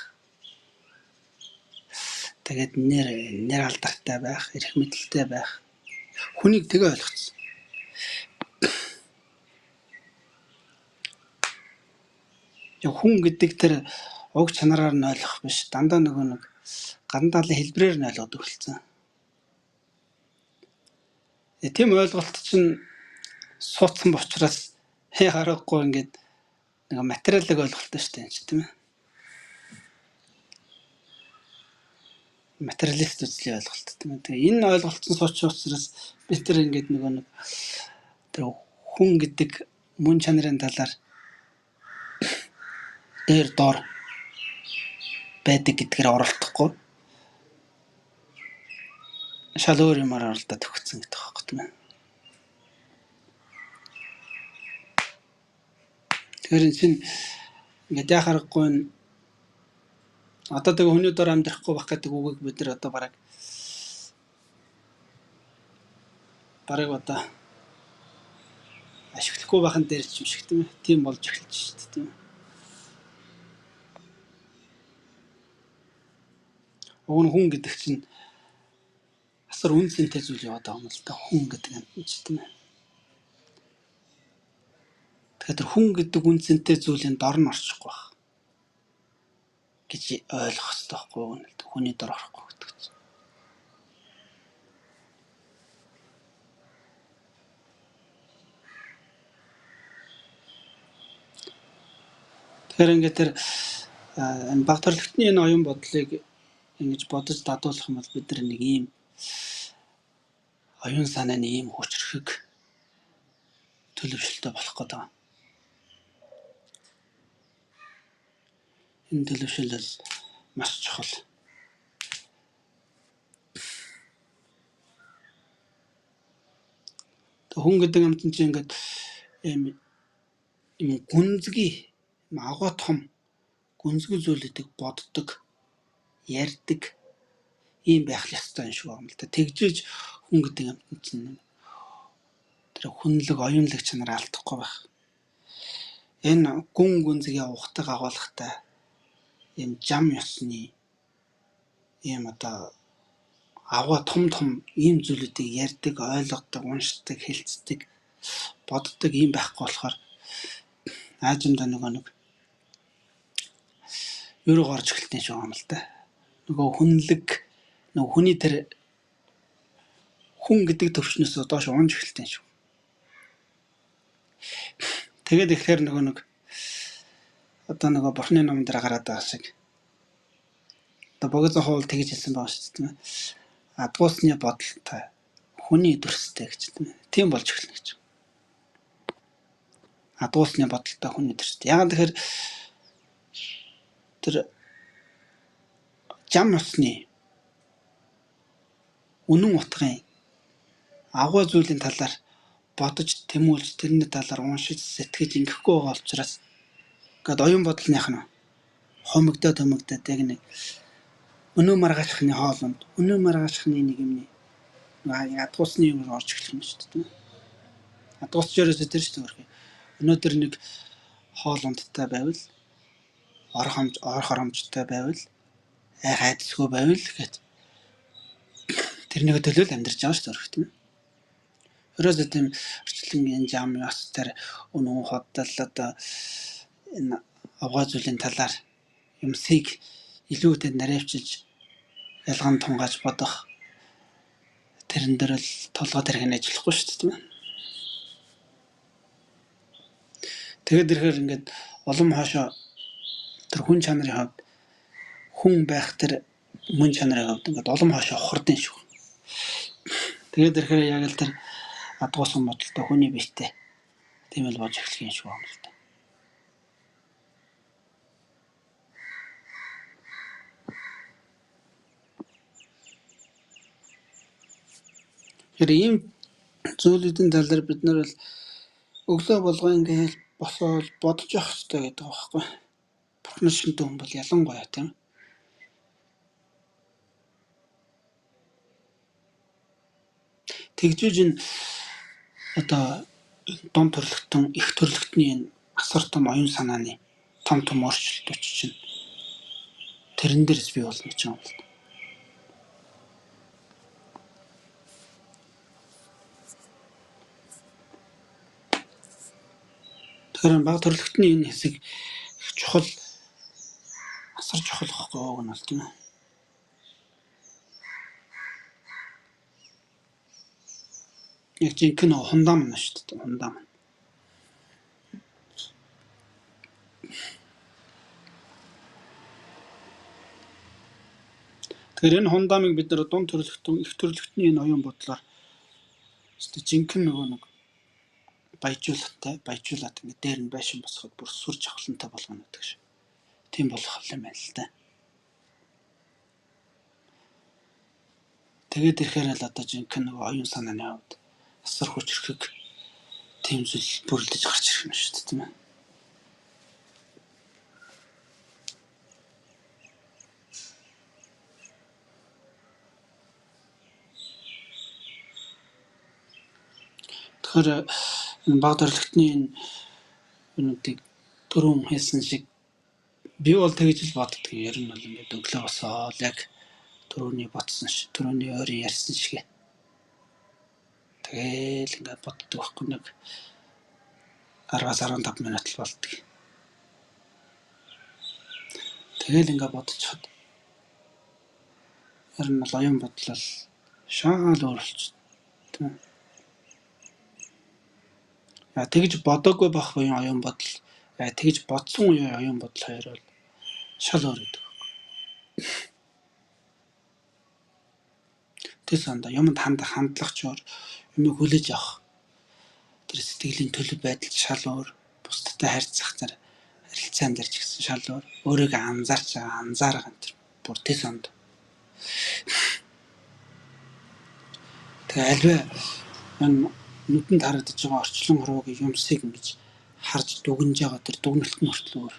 Тэгээд нэр алдартай байх, эрх мэдэлтэй байх. Хүнийг тэгээ ойлгоцсон. Яг хүн гэдэг тэр уг чанараар нь ойлгох биш, дандаа нөгөө нэг гадна талын хэлбэрээр нь ойлгоод өгөлцсөн. Тийм ойлголт чинь суудсан учраас харахгүй ингээд нэг материалыг ойлголттой шүү дээ тийм ээ. Материалист үзлийн ойлголт тийм ээ. Тэгээ энэ ойлголтсон сууч учраас бид тэр ингээд нөгөө нэг тэр хүн гэдэг мөн чанарын талаар дээр доор байдаг гэдгээр оролдохгүй шал өөр юмар оролдоод өгсөн гэдэг байхгүй тийм ээ. Тэгэхээр энэ чинь ингээд яхахгүй нь одоо тэгээ хүний дор амьдрахгүй байх гэдэг үгийг бид нар одоо бараг одоо ашиглахгүй байхын дээр ч юм шиг тийм ээ. Тийм болж эхэлж шүү дээ тийм ээ. Уг нь хүн гэдэг чинь асар үнцэнтэй зүйл яваад байгаа юм л да. Хүн гэдэг юм чинь тийм ээ. Тэгэхээр хүн гэдэг үнцэнтэй зүйлийн дор нь орчихгүй байх гэж ойлгох хэрэгтэй байхгүй юу? Хүний дор орохгүй гэдэг чинь. Тэгэхээр ингээд тэр энэ баг төрөлхтний энэ оюун бодлыг ингэж бодож дадуулах юм бол бид нар нэг ийм оюун санааны ийм хүчрхэг төлөвшөлтөй болох гэдэг. Энэ төлөвшөл бол маш чухал. Хүн гэдэг амт чинь ингээд юм гүнзгий агуу том гүнзгий зүйлүүдийг боддог, ярьдаг ийм байх ёстой юм шиг байна л да. Тэгжээж хүн гэдэг амт чинь тэр хүнлэг, оюунлаг чанараа алдахгүй байх. Энэ гүнзгий ухтаг агуулгатай ийм жам ёсны ийм одоо агуу том ийм зүйлүүдийг ярьдаг, ойлгодог, уншдаг, хэлцдэг, боддог ийм байхгүй болохоор аажимдаа нэг юу руу гарч эхэлсэн шиг юм л да. Нөгөө хүнлэг, нөгөө хүний тэр хүн гэдэг төвчнөөс доош унж эхэлсэн шүү. Тэгээд ихлээр нэг одоо нөгөө бурхны номон дээр гараад байгаа шиг одоо богино хоол тэгж хэлсэн байгаа шүү дээ. Адгуусны бодолтой хүний төрстэй гэж тийм болж эхэлнэ гэж. Адгуусны бодолтой хүний төрстэй. Яагаад тэгэхээр тэр жам усны үнэн утгын агуу зүйлийн талаар бодож тэмүүлж тэрний талаар уншиж сэтгэж ингэхгүй байгаа учраас гээд оюун бодлынх нь хомигдоод яг нэг өнөө маргаашхны хоолнд өнөө маргаашхны нэг юмний адгуусны юм орж эхлэх юм шүү дээ. Адгуусч ерөөсөө тэр шүү дээ. Өнөөдөр нэг хоолндтай байвал ор хоромжтой байвал хайдсгүй байвал гэхэд тэрнийг төлөөл амьдарч байгаа шүү дээ. Ерөөсөө тийм орчлонгийн жам яс тэр өнөө хоттол одоо энэ авгаа зүйлийн талаар юмсыг илүүтэй наривчилж ялган тунгааж бодох тэрэн дээр л толгой тэрхэн ажиллахгүй шүү дээ. Тэгээд ирэхээр ингээд улам хаашаа тэр хүн чанарын хувьд хүн байх тэр мөн чанарын хувьд ингээд улам хаашаа ухардын шүү. Тэгээд ирэхээр яг л тэр адгуусан бодолтой хүний биетэй тийм л болж эхлэх юм шиг байна л да. Тэгэхээр ийм зүйлүүдийн тал дээр бид нар бол өглөө болгоо ингээд босоод бодож явах хэрэгтэй гэдэг байгаа байхгүй. Бурхны шинтэй хүн бол ялангуяа тийм. Тэгжиж энэ одоо дон төрлөختөн их төрлөختний энэ асар том оюун санааны том өөрчлөлтүүд чинь тэрэн дээрс бий болно гэж юм бол. Тэгэхээр баг төрлөختний энэ хэсэг их чухал асар чухал байхгүй юу гэнэ л тийм ээ. Яг жинхэнэ хундам нь шүү дээ. Хундам. Тэгэхээр энэ хундамыг бид нар дунд төрлөختөн их төрлөختний энэ оюун бодлоор жинхэнэ нэг баяжуулаад ингэ дээр нь байшин босгоход бүр сүр жавхлантай болгоно гэдэг шиг. Тийм болох юм байна л да. Тэгээд ирэхээр л одоо жинхэнэ нэг оюун санааны хувьд асар хүчрхэг тийм зүйл бүрлдэж гарч ирэх юм шүү дээ тийм ээ. Тэгэхээр энэ баг төрлөختний энэ үнүүдийг түрүүн хэлсэн шиг би бол тэгж л боддог. Ер нь бол ингээд өглөө босоод яг түрүүний бодсон шиг түрүүний ойрын ярьсан шиг тэгэл ингээд боддог байхгүй нэг 10-15 минут л болдог. Тэгэл ингээд бодчиход ер нь бол оюун бодлол шаал өөрчлөлт тийм. Тэгж бодоогүй байх буюу оюун бодол тэгж бодсон үеийн оюун бодол хоёр бол шал өөр гэдэг. Тэсэнд юмд хандлагч өөр, юмыг хүлээж авах. Тэр сэтгэлийн төлөв байдал шал өөр, бусдтай харьцах зэрэг харилцаан дээр ч гэсэн шал өөр. Өөрийгөө анзаарч байгаа анзаарах энэ бүр тэсэнд. Тэгээ альваа энэ нүдэнд харагдаж байгаа орчлон хуруугийн юмсыг ингэж харж дүгнж байгаа тэр дүгнэлт нь хүртэл өөр.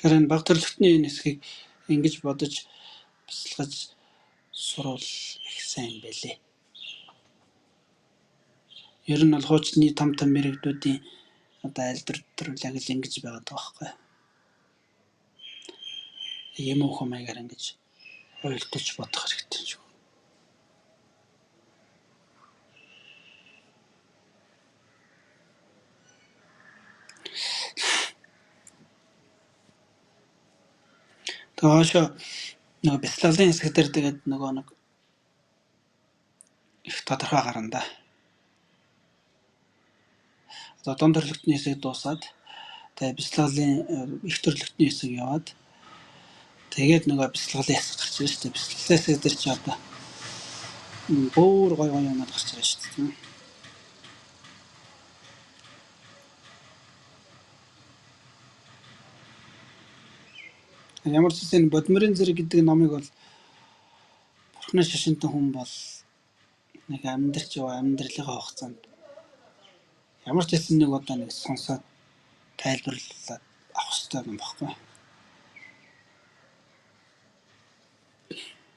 Тэгэхээр энэ баг төрлөختний энэ хэсгийг ингэж бодож бясалгаж сурвал их сайн байлээ. Ер нь бол хуучны том мэрэгдүүдийн одоо айлдвар төрөлийг л ингэж байгаад байгаа байхгүй. Юм уу маягаар ингэж ойлтож бодох хэрэгтэй шүү. Тоошо нөгөө бяцлаглалын хэсэг дээр тэгээд нөгөө нэг их тодорхой гарна да. Одоо дунд төрлөختний хэсэг дуусаад тэгээд бяцлаглалын их төрлөختний хэсэг яваад тэгээд нөгөө бяцлаглалын хэсэг гарч ирж шүү дээ. Бяцлаглалын хэсэг дээр чи одоо бүр гоё юмнууд гарч ирж шүү дээ. Ямар ч гэсэн Бодмирын зэрэг гэдэг номыг бол Бурхны шашинтай хүн бол нэг амьдрч яваа амьдралынхаа хугацаанд ямар ч гэсэн нэг удаа нэг сонсоод тайлбарлаад авах хэрэгтэй юм баггүй.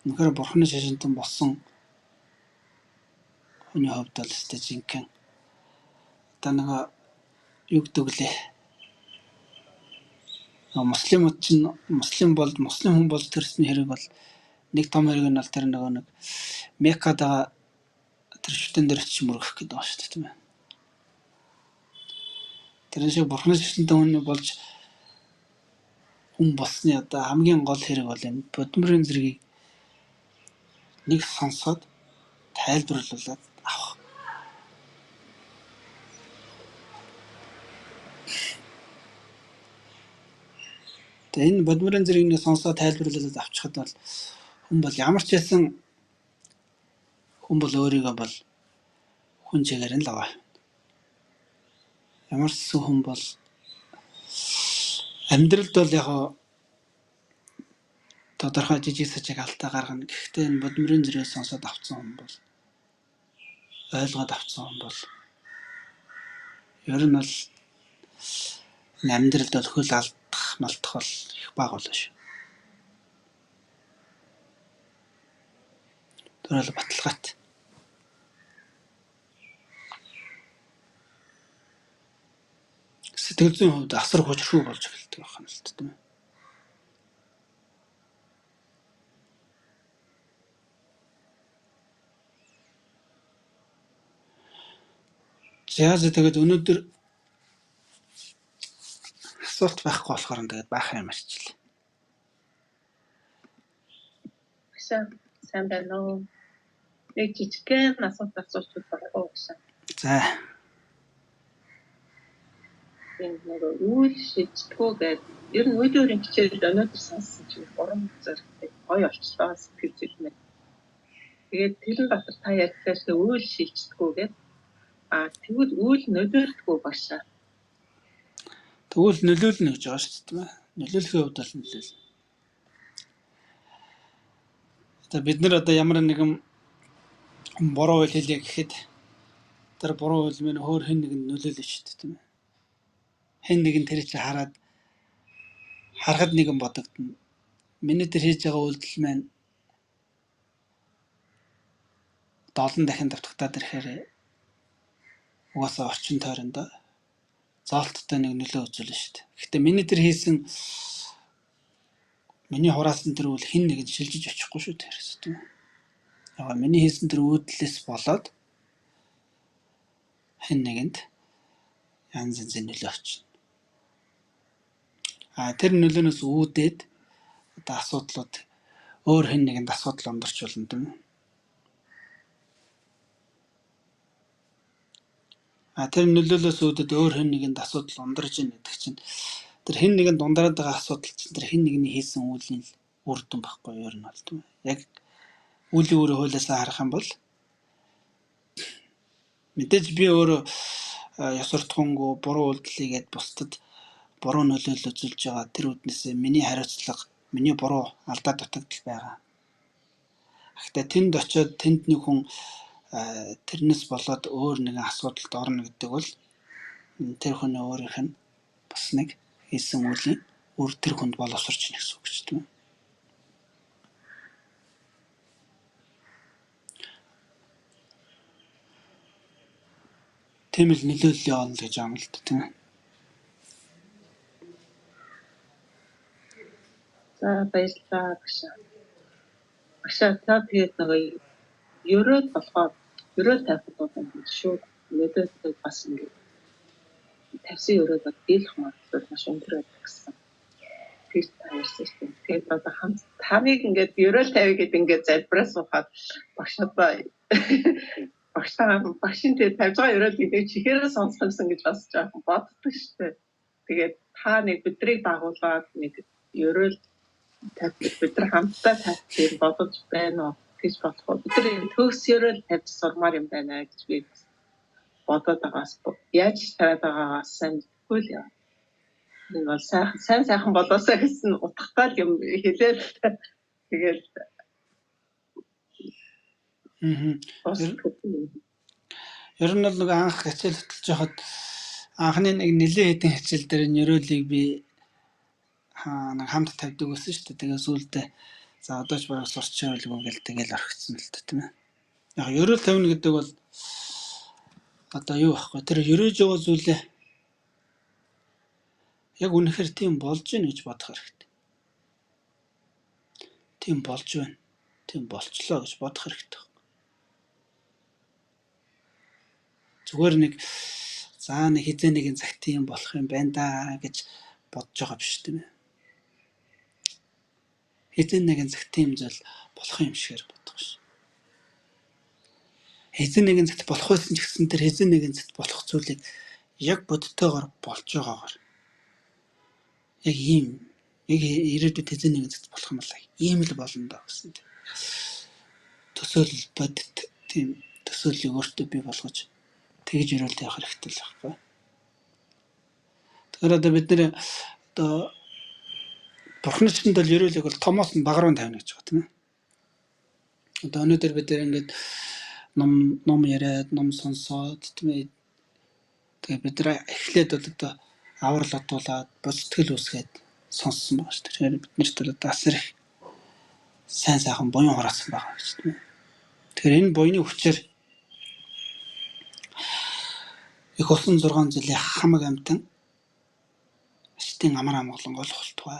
Үнэхээр Бурхны шашинтай болсон хүний хувьд бол өстэй жинхэнэ одоо нэг юу гэдэг лээ. Муслимууд чинь муслим хүн бол төрсний хэрэг бол нэг том хэрэг нь бол тэр нөгөө нэг Меккадагаа тэр шүтэн дээр ч мөргөх гэдэг байна шүү дээ тийм ээ. Тэр шиг Бурхны шашинтай хүн болж хүн болсны одоо хамгийн гол хэрэг бол энэ Бодмирын зэргийг нэг сонсоод тайлбарлуулад авах. Тэгээ энэ Бодмирын зэргийг нэг сонсоод тайлбарлуулад авчихад бол хүн бол ямар ч байсан хүн бол өөрийгөө бол хүн чигээр нь л аваа. Ямар ч хүн бол амьдралд бол яг тодорхой жижиг сажиг алдаа гаргана. Гэхдээ энэ Бодмирын зэрэг сонсоод авсан хүн бол ойлгоод авсан хүн бол ер нь бол амьдралд бол хөл алдах малтах бол их бага болно шүү. Тэр бол баталгаатай. Сэтгэл зүйн хувьд асар хүчрхүү болж эхэлдэг байна л тийм ээ. За тэгээд өнөөдөр асуулт байхгүй болохоор тэгээд баахан юм арчлаа.
Сайн байна уу? Нэг жижигхэн асуулт асуучвал болов уу гэсэн.
За.
Энэ нэг үйл шийдтгүү гэдэг ер нь үеийн хичээл өнөөдөр сонссон чинь урам зоригтой гоё олчлоо сэтгэл зүйн. Тэгээд тэрэн дотор та ярьсан үйл шийдтгүү гэдэг тэгвэл үйл нөлөөлдөггүй багшаа.
Тэгвэл нөлөөлнө гэж байгаа шүү дээ тийм ээ. Нөлөөлөхийн хувьд бол нөлөөлнө. Одоо бид нар одоо ямар нэгэн буруу үйл хэлье гэхэд тэр буруу үйл минь өөр хэн нэгэнд нөлөөлнө шүү дээ тийм ээ. Хэн нэгэн тэр чинь харахад нэгэн бодогдно. Миний тэр хийж байгаа үйлдэл маань 7 дахин давтагтаад ирэхээр угаасаа орчин тойронд зоолттой нэг нөлөө үзүүлнэ шүү дээ. Гэхдээ миний тэр хийсэн миний хураасан тэр үйл хэн нэгэн шилжиж очихгүй шүү дээ тийм ээ. Ягаа миний хийсэн тэр үйлдэлээс болоод хэн нэгэнд янз янзын нөлөө очно. Тэр нөлөөнөөс үүдээд одоо асуудлууд өөр хэн нэгэнд асуудал ондарч болно тийм ээ. Тэр нөлөөлөөс үүдээд өөр хэн нэгэнд асуудал ондарж ийн гэдэг чинь тэр хэн нэгэнд ундраад байгаа асуудал чинь тэр хэн нэгний хийсэн үлийн үр дүн байхгүй юу ер нь бол тийм ээ. Яг үлийн өөрө хуулиасаа харах юм бол Мэдээж би өөрөө ёс суртахуунгүй буруу үйлдэл хийгээд бусдад буруу нөлөөлөл үзүүлж байгаа тэр үднээсээ миний хариуцлага, миний буруу алдаа дутагдал байгаа. Гэхдээ тэнд очиод тэнд нэг хүн тэрнээс болоод өөр нэгэн асуудалд орно гэдэг бол тэр хүний өөрийнх нь бас нэг хийсэн үлийн үр тэр хүнд боловсрч ийн гэсэн үг ч тийм үү. Тийм л нөлөөлөл явуулна гэж байгаа юм л тийм үү.
За баярлалаа гэж. Агшаа та тэгээд нөгөө ерөөд болохоор ерөө тавихад бол ингээд шууд мэдээд бас ингээд тавьсан ерөөд дийлэх магадлал маш өндөр байдаг гэсэн. Тэр таарсан шүү дээ. Тэгээд одоо хамыг ингээд ерөө тавь гэдэг ингээд залбираа суухад багшийн тэгээд тавьж байгаа ерөөд гэдэг чихээрээ сонсгосон гэж бас жоохон боддог шүү дээ. Тэгээд та нэг бидрийг дагуулад нэг ерөө бид нар хамтдаа тавьчих бодож байна уу гэж бодоход бид нар төгс ерөөл тавьж сурмаар юм байна гэж би бодоод байгаас яаж тавиад байгаагаас сайн мэдгүй л яа. Энэ бол сайхан болоосаа гэсэн утгатай юм хэлээд тэгээд
ер нь бол нөгөө анх хичээл хөтлөж байхад анхны нэг нэлээд хэдэн хичээл дээр энэ ерөөлийг би нэг хамт тавьдаг байсан шүү дээ. Тэгээ сүүлдээ за одоо ч бараг сурч байлгүй гэл тэгэл орхицсан л дээ тийм ээ. Яг ерөөл тавина гэдэг бол одоо юу байхгүй тэр ерөөж байгаа зүйлээ яг үнэхээр тийм болж гин гэж бодох хэрэгтэй. Тийм болж байна. Тийм болчлоо гэж бодох хэрэгтэй. Зүгээр нэг за нэг хизээ нэгэн цагт тийм болох юм байна да гэж бодож байгаа биш тийм ээ. Хизээ нэгэн цагт тийм зүйл болох юм шигээр бодох ш. Хизээ нэгэн цагт болох байсан ч гэсэн тэр хизээ нэгэн цагт болох зүйлийг яг бодтойгоор болж байгаагаар яг ийм яг ирээдүйд хизээ нэгэн цагт болох юм байна. Ийм л болно даа гэсэн тийм. Төсөөлөл бодит тийм төсөөллийг өөртөө бий болгож тэгж өрөөлт явах хэрэгтэй л байхгүй. Тэгэхээр одоо бид нэр одоо Бурхны чинь бол ерөөлийг бол томоос нь баг руу тавина гэж байгаа тийм ээ. Одоо өнөөдөр бид ингээд ном яриад, ном сонсоод тийм ээ. Тэгээ бид нар эхлээд бол одоо аврал одуулаад бодтгол үсгээд сонссон байгаа шүү дээ. Тэгэхээр бид нарт бол одоо асар их сайн сайхан буян хураасан байгаа гэж тийм ээ. Тэгэхээр энэ буйны хүчээр их усан 6 жилийн хамаг амтан Штин амар амгалан гол холтгой.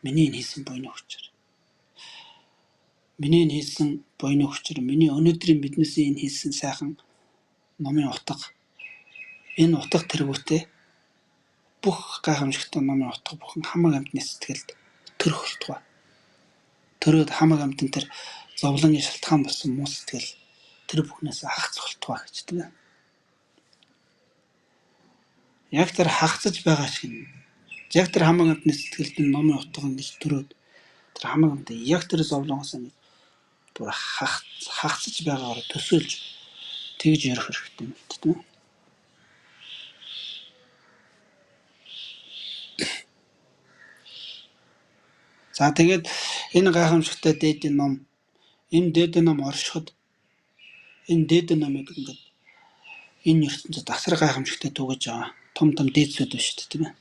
Миний хийсэн буйны хүчээр. Миний хийсэн буйны хүчээр миний өнөөдрийн биднээс энэ хийсэн сайхан номын утга энэ утга тэргүүтээ бүх гайхамшигтай номын утга бүхэн хамаг амтны сэтгэлд төр холтгой. Төрөөд хамаг амтан тэр зовлонгийн шалтгаан болсон муу сэтгэл тэр бүхнээс хагацх холтгой гэж тийм ээ. Яг тэр хагацж байгаа шиг яг тэр хамаг амтны сэтгэлд номын утга ингэж төрөөд тэр хамаг амтан яг тэр зовлонгоос ингэж бүр хагацж байгаагаар төсөөлж тэгж ярих хэрэгтэй юм тийм ээ. За тэгээд энэ гайхамшигтай дээдийн ном энэ дээдийн ном оршиход энэ дээдийн номыг ингээд энэ ертөнцид асар гайхамшигтай түгэж байгаа том дээдсүүд байна шүү дээ тийм ээ.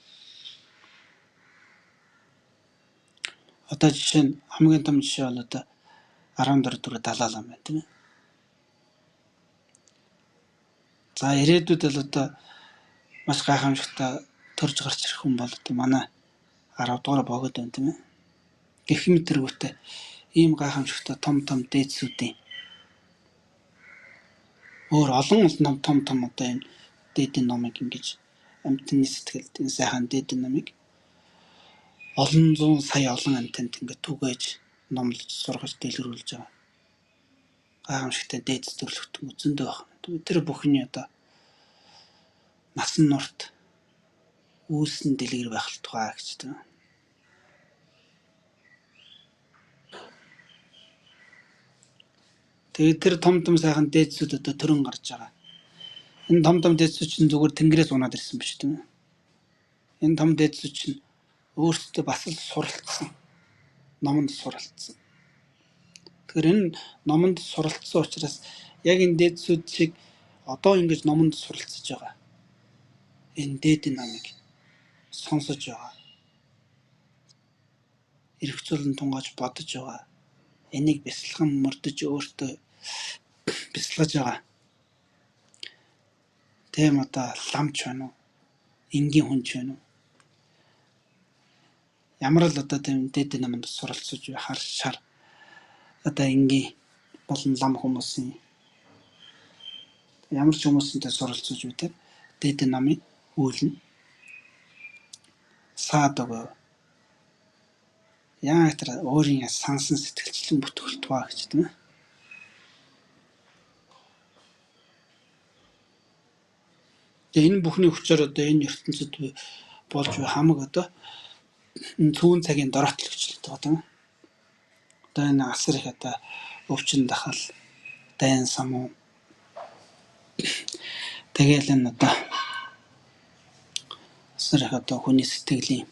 Одоо жишээ нь хамгийн том жишээ бол одоо 14 дэх Далай Лама байна тийм ээ. За ирээдүйд бол одоо маш гайхамшигтай төрж гарч ирэх хүн бол одоо манай 10 дугаар богод байна тийм ээ. Гэх мэт тэргүүтээ ийм гайхамшигтай том дээдсүүдийн өөр олон том одоо энэ дээдийн номыг ингэж амтны сэтгэлд энэ сайхан дээдийн номыг олон зуун сая олон амтанд ингэ түгээж номлож сургаж дэлгэрүүлж байгаа. Гайхамшигтай дээдс төрлөختөн үзэндөө байна. Тэр бүхний одоо насан нурт үүсэн дэлгэр байх л тухай гэж тийм. Тэгээд тэр том сайхан дээдсүүд одоо төрөн гарч байгаа. Энэ том дээдсүүд чинь зүгээр тэнгэрээс унаад ирсэн биш тийм ээ. Энэ том дээдсүүд чинь өөрсдөө бас л суралцсан. Номонд суралцсан. Тэгэхээр энэ номонд суралцсан учраас яг энэ дээдсүүд шиг одоо ингэж номонд суралцж байгаа. Энэ дээдийн намыг сонсож байгаа. Эргцүүлэн тунгааж бодож байгаа. Энийг бясалган мөрдөж өөртөө бясалгаж байгаа. Тэм одоо ламч байна уу? Энгийн хүнч байна уу? Ямар л одоо тэм дээдийн наманд суралцж хар шар одоо энгийн болон лам хүмүүсийн ямар ч хүмүүсэнтэй суралцж үү тэр дээдийн намын үйл нь саад өгөө. Яа тэр өөрийн сансан сэтгэлчлэн бүтгэлтваа гэж тийм ээ. Тэгээ энэ бүхний хүчээр одоо энэ ертөнцид болж хамаг одоо цүүн цагийн дороотлогчлолт байгаа тийм ээ. Одоо энэ асар их одоо өвчин дахал, дайн самуу. Тэгээл энэ одоо асар их одоо хүний сэтгэлийн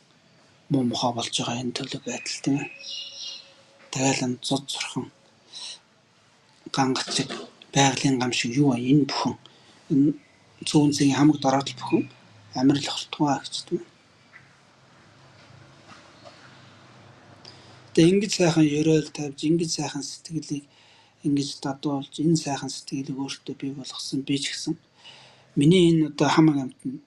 муу мухаа болж байгаа энэ төлөв байдал тийм ээ. Тэгээл энэ зуд зурхан гангацэг байгалийн гам шиг юу энэ бүхэн энэ цүүн цагийн хамаг дороотл бүхэн амьдрал хортгоо гэж тийм ээ. Тэгээ ингэж сайхан ёроол тавьж, ингэж сайхан сэтгэлийг ингэж дадуулж, энэ сайхан сэтгэлийг өөртөө бий болгосон би ч гэсэн миний энэ одоо хамаг амт нь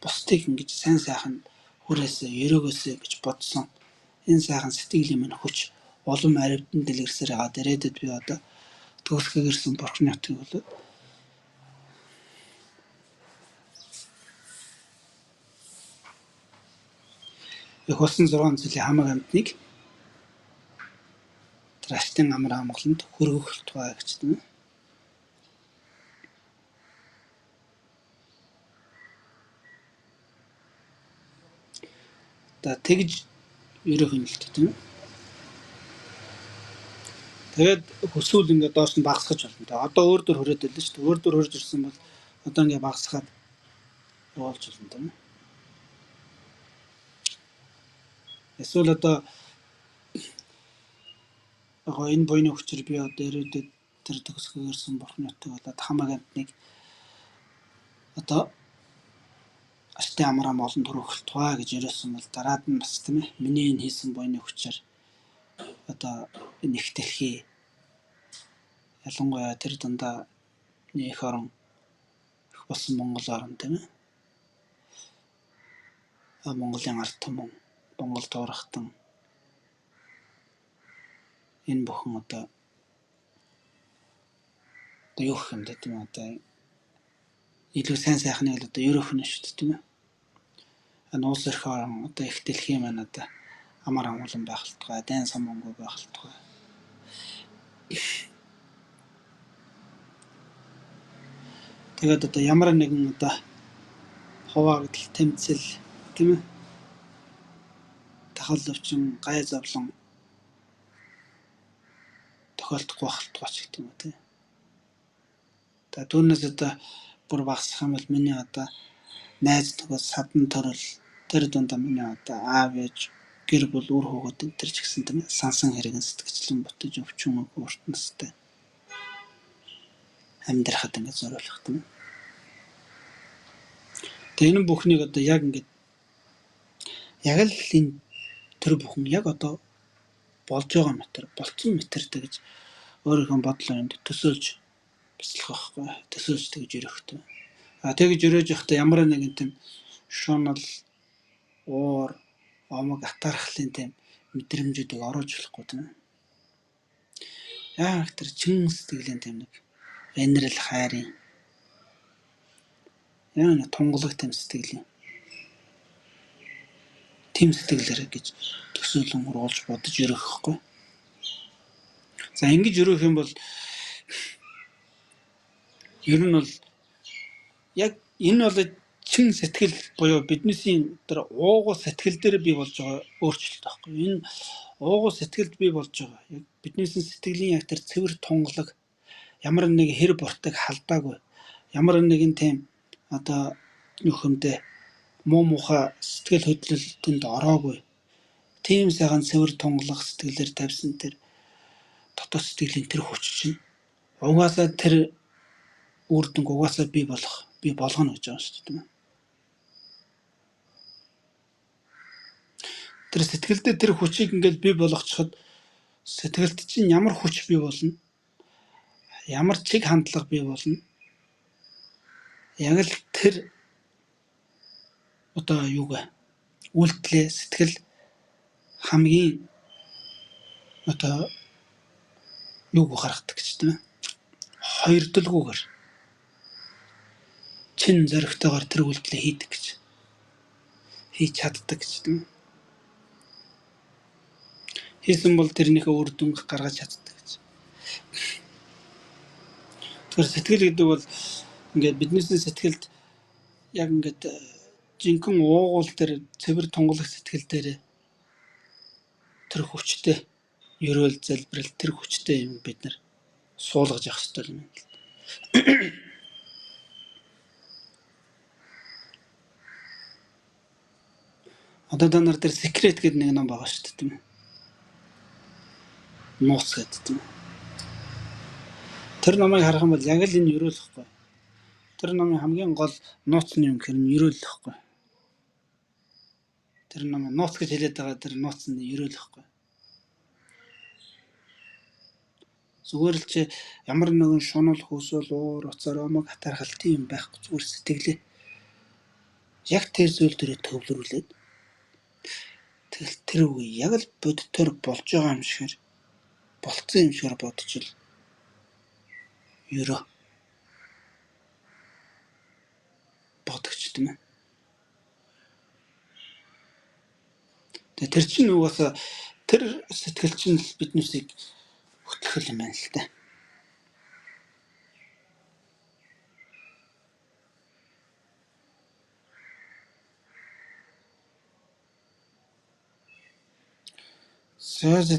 бусдыг ингэж сайн сайхан хүрээсээ, ёроогоосээ гэж бодсон. Энэ сайхан сэтгэлийн минь хүч улам аривдан дэлгэрсээр байгаа. Ирээдүйд би одоо төгсгөө гэрсэн Бурхны нутгийг болоод их болсон 6 жилийн хамаг амтныг тэр аштын амар амгаланд хөргөх болтугай гэж тийм ээ. За тэгж ерөөх юм л тийм ээ. Тэгээд хөсвөл ингээд доош нь багасгаж болно. Тэгээд одоо өөр дөр хүрээд байлаа шүү дээ. Өөр дөр хурж ирсэн бол одоо ингээд багасгаад явуулж болно тийм ээ. Эсвэл одоо энэ буйны хүчээр би одоо ирээдүйд тэр төгсгөө гэрсэн Бурхны нутгийг болоод хамаг амтныг одоо аштын амраа олон төрөхөлтгөө гэж ирсэн бол дараад нь бас тийм ээ. Миний энэ хийсэн буйны хүчээр одоо энэ их дэлхий ялангуяа тэр дундаа их орон их болсон Монгол орн тийм ээ. Монголын ард түмэн, Монгол туурхтан энэ бүхэн одоо юу гэх юм бэ тийм ээ. Одоо илүү сайн сайхныг л одоо ерөөх нь шүү дээ тийм ээ. Нуус эрх орон одоо их дэлхий маань одоо амар амгалан байхалтгай, дайн самунгүй байхалтгай. Тэгээд одоо ямар нэгэн одоо хуваагдал, тэмцэл тийм ээ. Тахал өвчин, гай зовлон тохиолдохгүй байхалтгай ч гэх юм уу тийм. Тэгээд түүнээс одоо бүр багасах юм бол миний одоо найз нөхөд садан төрөл тэр дундаа миний одоо аав ээж гэр бүл үр хүүхэд тэр ч гэсэн тийм сансан хэрэгэн сэтгэцлэн бүтэж өвчин урт настай амьдрахад ингэ зориулах тийм. Тэгээ энэ бүхнийг одоо яг ингэ яг л энэ тэр бүхэн яг одоо болж байгаа мэтэр болцсон мэтэртэй гэж өөрийнхөө бодлоо энд төсөөлж бяцлах байхгүй төсөөлж тэгж өрөхтэй. Тэгж өрөөж явахдаа ямар нэгэн тийм шунал уур омог атаархлын тийм мэдрэмжүүдийг оруулж болохгүй тийм. Яг тэр чин сэтгэлийн тийм нэг энерл хайрын яа нэг тунгалаг тийм сэтгэлийн тэм сэтгэлээр гэж төсөөлөн оруулж бодож өрөх байхгүй. За ингэж өрөх юм бол ер нь бол яг энэ бол чин сэтгэл буюу биднээсийн тэр уугуул сэтгэл дээр бий болж байгаа өөрчлөлт байхгүй. Энэ уугуул сэтгэлд бий болж байгаа яг биднээсийн сэтгэлийн яг тэр цэвэр тунгалаг ямар нэг хэр буртаг халдаагүй, ямар нэгэн тийм одоо нөхөмдөө муу муухай сэтгэл хөдлөлтөнд ороогүй, тийм сайхан цэвэр тунгалах сэтгэлээр тавьсан тэр дотоод сэтгэлийн тэр хүч чинь угаасаа тэр үр дүнг угаасаа бий болгоно гэж байгаа шүү дээ. Тэр сэтгэлдээ тэр хүчийг ингээд бий болгочиход сэтгэлд чинь ямар хүч бий болно, ямар чиг хандлага бий болно. Яг л тэр одоо юуг үйлдэлээ сэтгэл хамгийн одоо юуг гаргадаг гэж тийм ээ. Хоёрдолгүйгээр чин зоригтойгоор тэр үйлдэлээ хийдэг гэж. Хийж чаддаг гэж тийм ээ. Хийсэн бол тэрнийхээ үр дүнг гаргаж чаддаг гэж. Тэр сэтгэл гэдэг бол ингээд бидний сэтгэлд яг ингээд жинхэнэ уугуул дээр цэвэр тунгалаг сэтгэл дээр тэр хүчтэй ерөөл залбирал тэр хүчтэй юм бид нар суулгаж явах хэрэгтэй юм. Одоо та нар тэр секрет гэдэг нэг ном байгаа шүү дээ тийм ээ. Нууц гэдэг тийм ээ. Тэр номыг харах юм бол яг л энэ ерөөлөхгүй. Тэр номын хамгийн гол нууц нь юм гэхээр ерөөлөхгүй. Тэр ном нууц гэж хэлээд байгаа тэр нууц нь ерөөлөхгүй. Зүгээр л чи ямар нэгэн шунал хөсөөл уур уцаар омог хатаархал тийм байхгүй зүгээр сэтгэлээ яг тэр зүйл төрөө төвлөрүүлээд тэгэл тэр үгүй яг л бодтоор болж байгаа юм шиг болцсон юм шиг бодож л ерөө бодогч тийм ээ. Тэгээ тэр чинь угаасаа тэр сэтгэл чинь биднээсийг хөтлөх юм байна л да.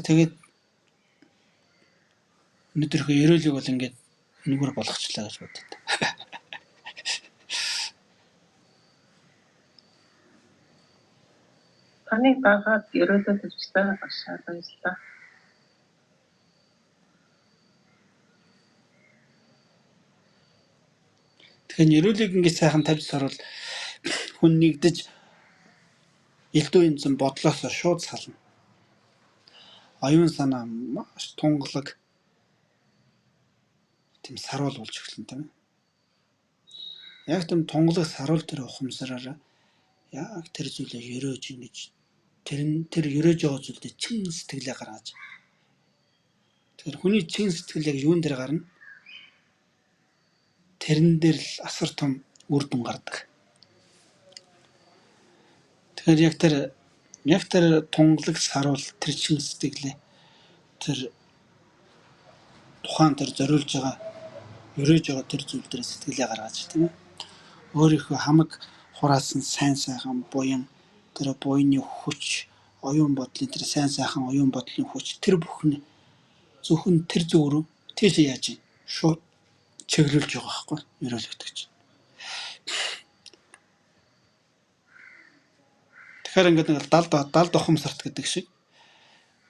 Тэгээд өнөөдрийнхөө ерөөлийг бол ингээд нүгэр болгочлаа гэж боддог.
Таны дагаад ерөөлөө төвчтэй ашаа баярлалаа.
Тэгэхээр ерөөлийг ингээд сайхан тавьж сорвол хүн нэгдэж элдв юмсан бодлоос шууд сална. Оюун санаа маш тунгалаг тийм саруул болж эхэлнэ тийм ээ. Яг тийм тунгалаг саруул тэр ухамсараараа яг тэр зүйлээ ерөөж ингэж тэр ерөөж байгаа зүйлдээ чин сэтгэлээ гаргаж. Тэгэхээр хүний чин сэтгэл яг юун дээр гарна? Тэрэн дээр л асар том үр дүн гардаг. Тэгэхээр яг тэр тунгалаг саруул тэр чин сэтгэлээ тэр тухайн тэр зориулж байгаа ерөөж байгаа тэр зүйл дээр сэтгэлээ гаргаж тийм ээ. Өөрийнхөө хамаг хураасан сайн сайхан буян тэр буйны хүч оюун бодлын тэр сайн сайхан оюун бодлын хүч тэр бүхэн зөвхөн тэр зөв рүү тийш яаж шууд чиглүүлж байгаа байхгүй ерөөлөгдөж. Тэгэхээр ингээд нэг далд ухамсарт гэдэг шиг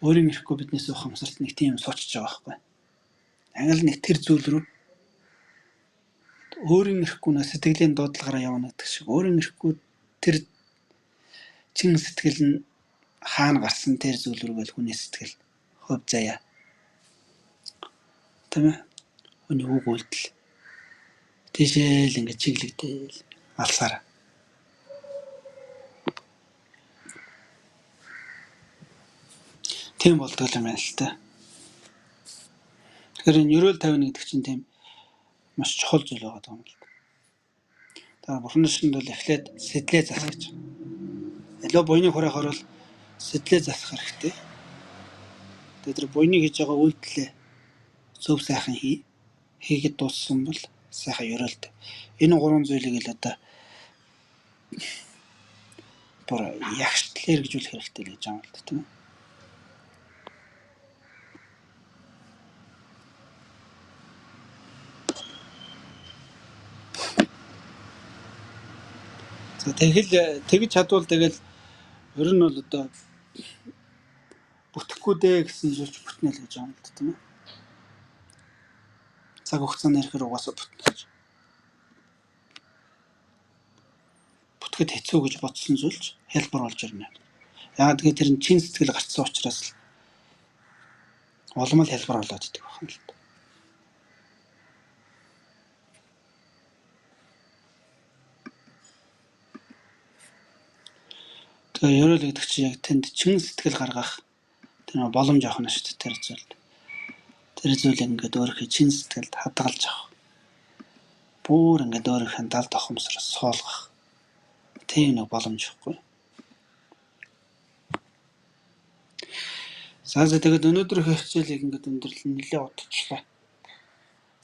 өөрийн ирэхгүй биднээс ухамсарт нэг тийм суучж байгаа байхгүй. Англи нэг тэр зүйл рүү өөрийн ирэхгүй нэг сэтгэлийн дуудлагаараа явна гэдэг шиг өөрийн ирэхгүй тэр чин сэтгэл нь хаана гарсан тэр зүйл рүүгээл хүний сэтгэл хөв заяа. Тийм ээ. Хүний үг үйлдэл тийшээ л ингээд чиглэгдээл алсаар. Тийм болдог юм байна л та. Тэгэхээр энэ ерөөл тавина гэдэг чинь тийм маш чухал зүйл байгаа юм л да. Тэгэхээр бурхны шинд бол эхлээд сэтлээ засах гэж. Аливаа буйныг хураахаар бол сэтлээ засах хэрэгтэй. Тэгээд тэр буйныг хийж байгаа үйлдэлээ зөв сайхан хийгээд дууссан бол сайхан ерөөлт. Энэ гурван зүйлийг л одоо бүр ягштал хэрэгжүүлэх хэрэгтэй л гэж байгаа юм л да тийм ээ. Тэгж чадвал тэгэл ер нь бол одоо бүтэхгүй дээ гэсэн зүйлч бүтнэ л гэж байгаа юм л тийм ээ. Цаг хугацааны ихээр угаасаа бүтнэ гэж. Бүтгэд хэцүү гэж бодсон зүйлч хялбар болж ирнэ. Яагаад гэвэл тэр нь чин сэтгэл гарцсан учраас л улам л хялбар болоод идэг байна л. Тэгээ ерөөл гэдэг чинь яг тэнд чин сэтгэл гаргах тэр боломж авах нь шүү дээ тэр зүйлд. Тэр зүйлийг ингээд өөрийнхөө чин сэтгэлд хадгалж авах. Бүр ингээд өөрийнхөө далд тохомсроос суулгах. Тийм нэг боломж ихгүй. За тэгээд өнөөдрийнхөө хичээлийг ингээд өндөрлөн нэлээд удаачлаа.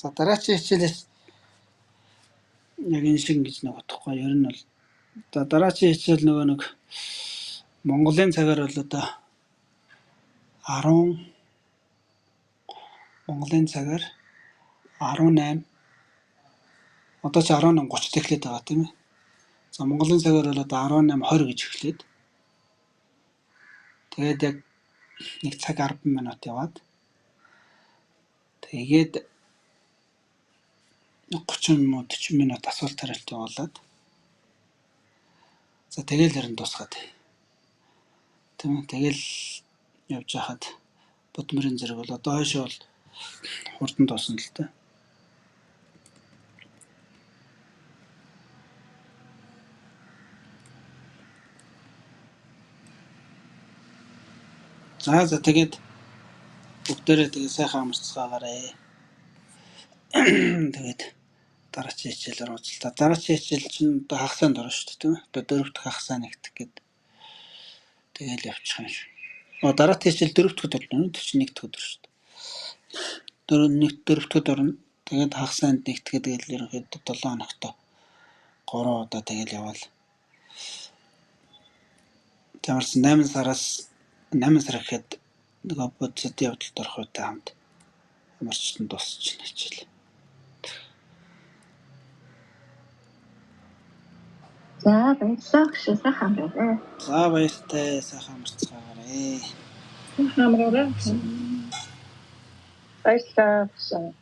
За дараагийн хичээлээс яг энэ шиг ингэж нэг утгагүй. Ер нь бол одоо дараагийн хичээл нөгөө нэг Монголын цагаар бол одоо 10 Монголын цагаар 18 одоо ч 18:30-д эхлэдэг байгаа тийм ээ. За Монголын цагаар бол одоо 18:20 гэж эхлээд тэгээд яг 1 цаг 10 минут яваад тэгээд 30 минут 40 минут асуулт хариулт явуулаад за тэгэл харин дуусгаад тийм ээ. Тэгэл явж хахад Будмирын зэрэг бол одоо хойшоо бол хурдан дуусна л та. За тэгээд бүгдээрээ тэгээ сайхан амарцгаагаарай. Тэгээд дараагийн хичээлээр уулзлаа. Дараагийн хичээл чинь одоо хагасанд орно шүү дээ тийм ээ. Одоо 4 дахь хагасаа нэгтгэх гээд тэгэл явчих юм шиг. Дараагийн хичээл 4 дахь өдөр болно. Тэр чинь 1 дахь өдөр шүү дээ. 4 дахь орно. Тэгээд хагасанд нэгтгэхэд тэгэл ерөнхийдөө 7 хоногт 3 удаа тэгэл яваал. Тамарсан 8 сар гэхэд нөгөө бодит явдалд орох үедээ хамт амарчтан дуусч байна хичээл.
За баярлалаа гэж сайхан амраарай.
За баяртай сайхан амарцгаагаарай.
Сайхан амраарай.
Баярлалаа.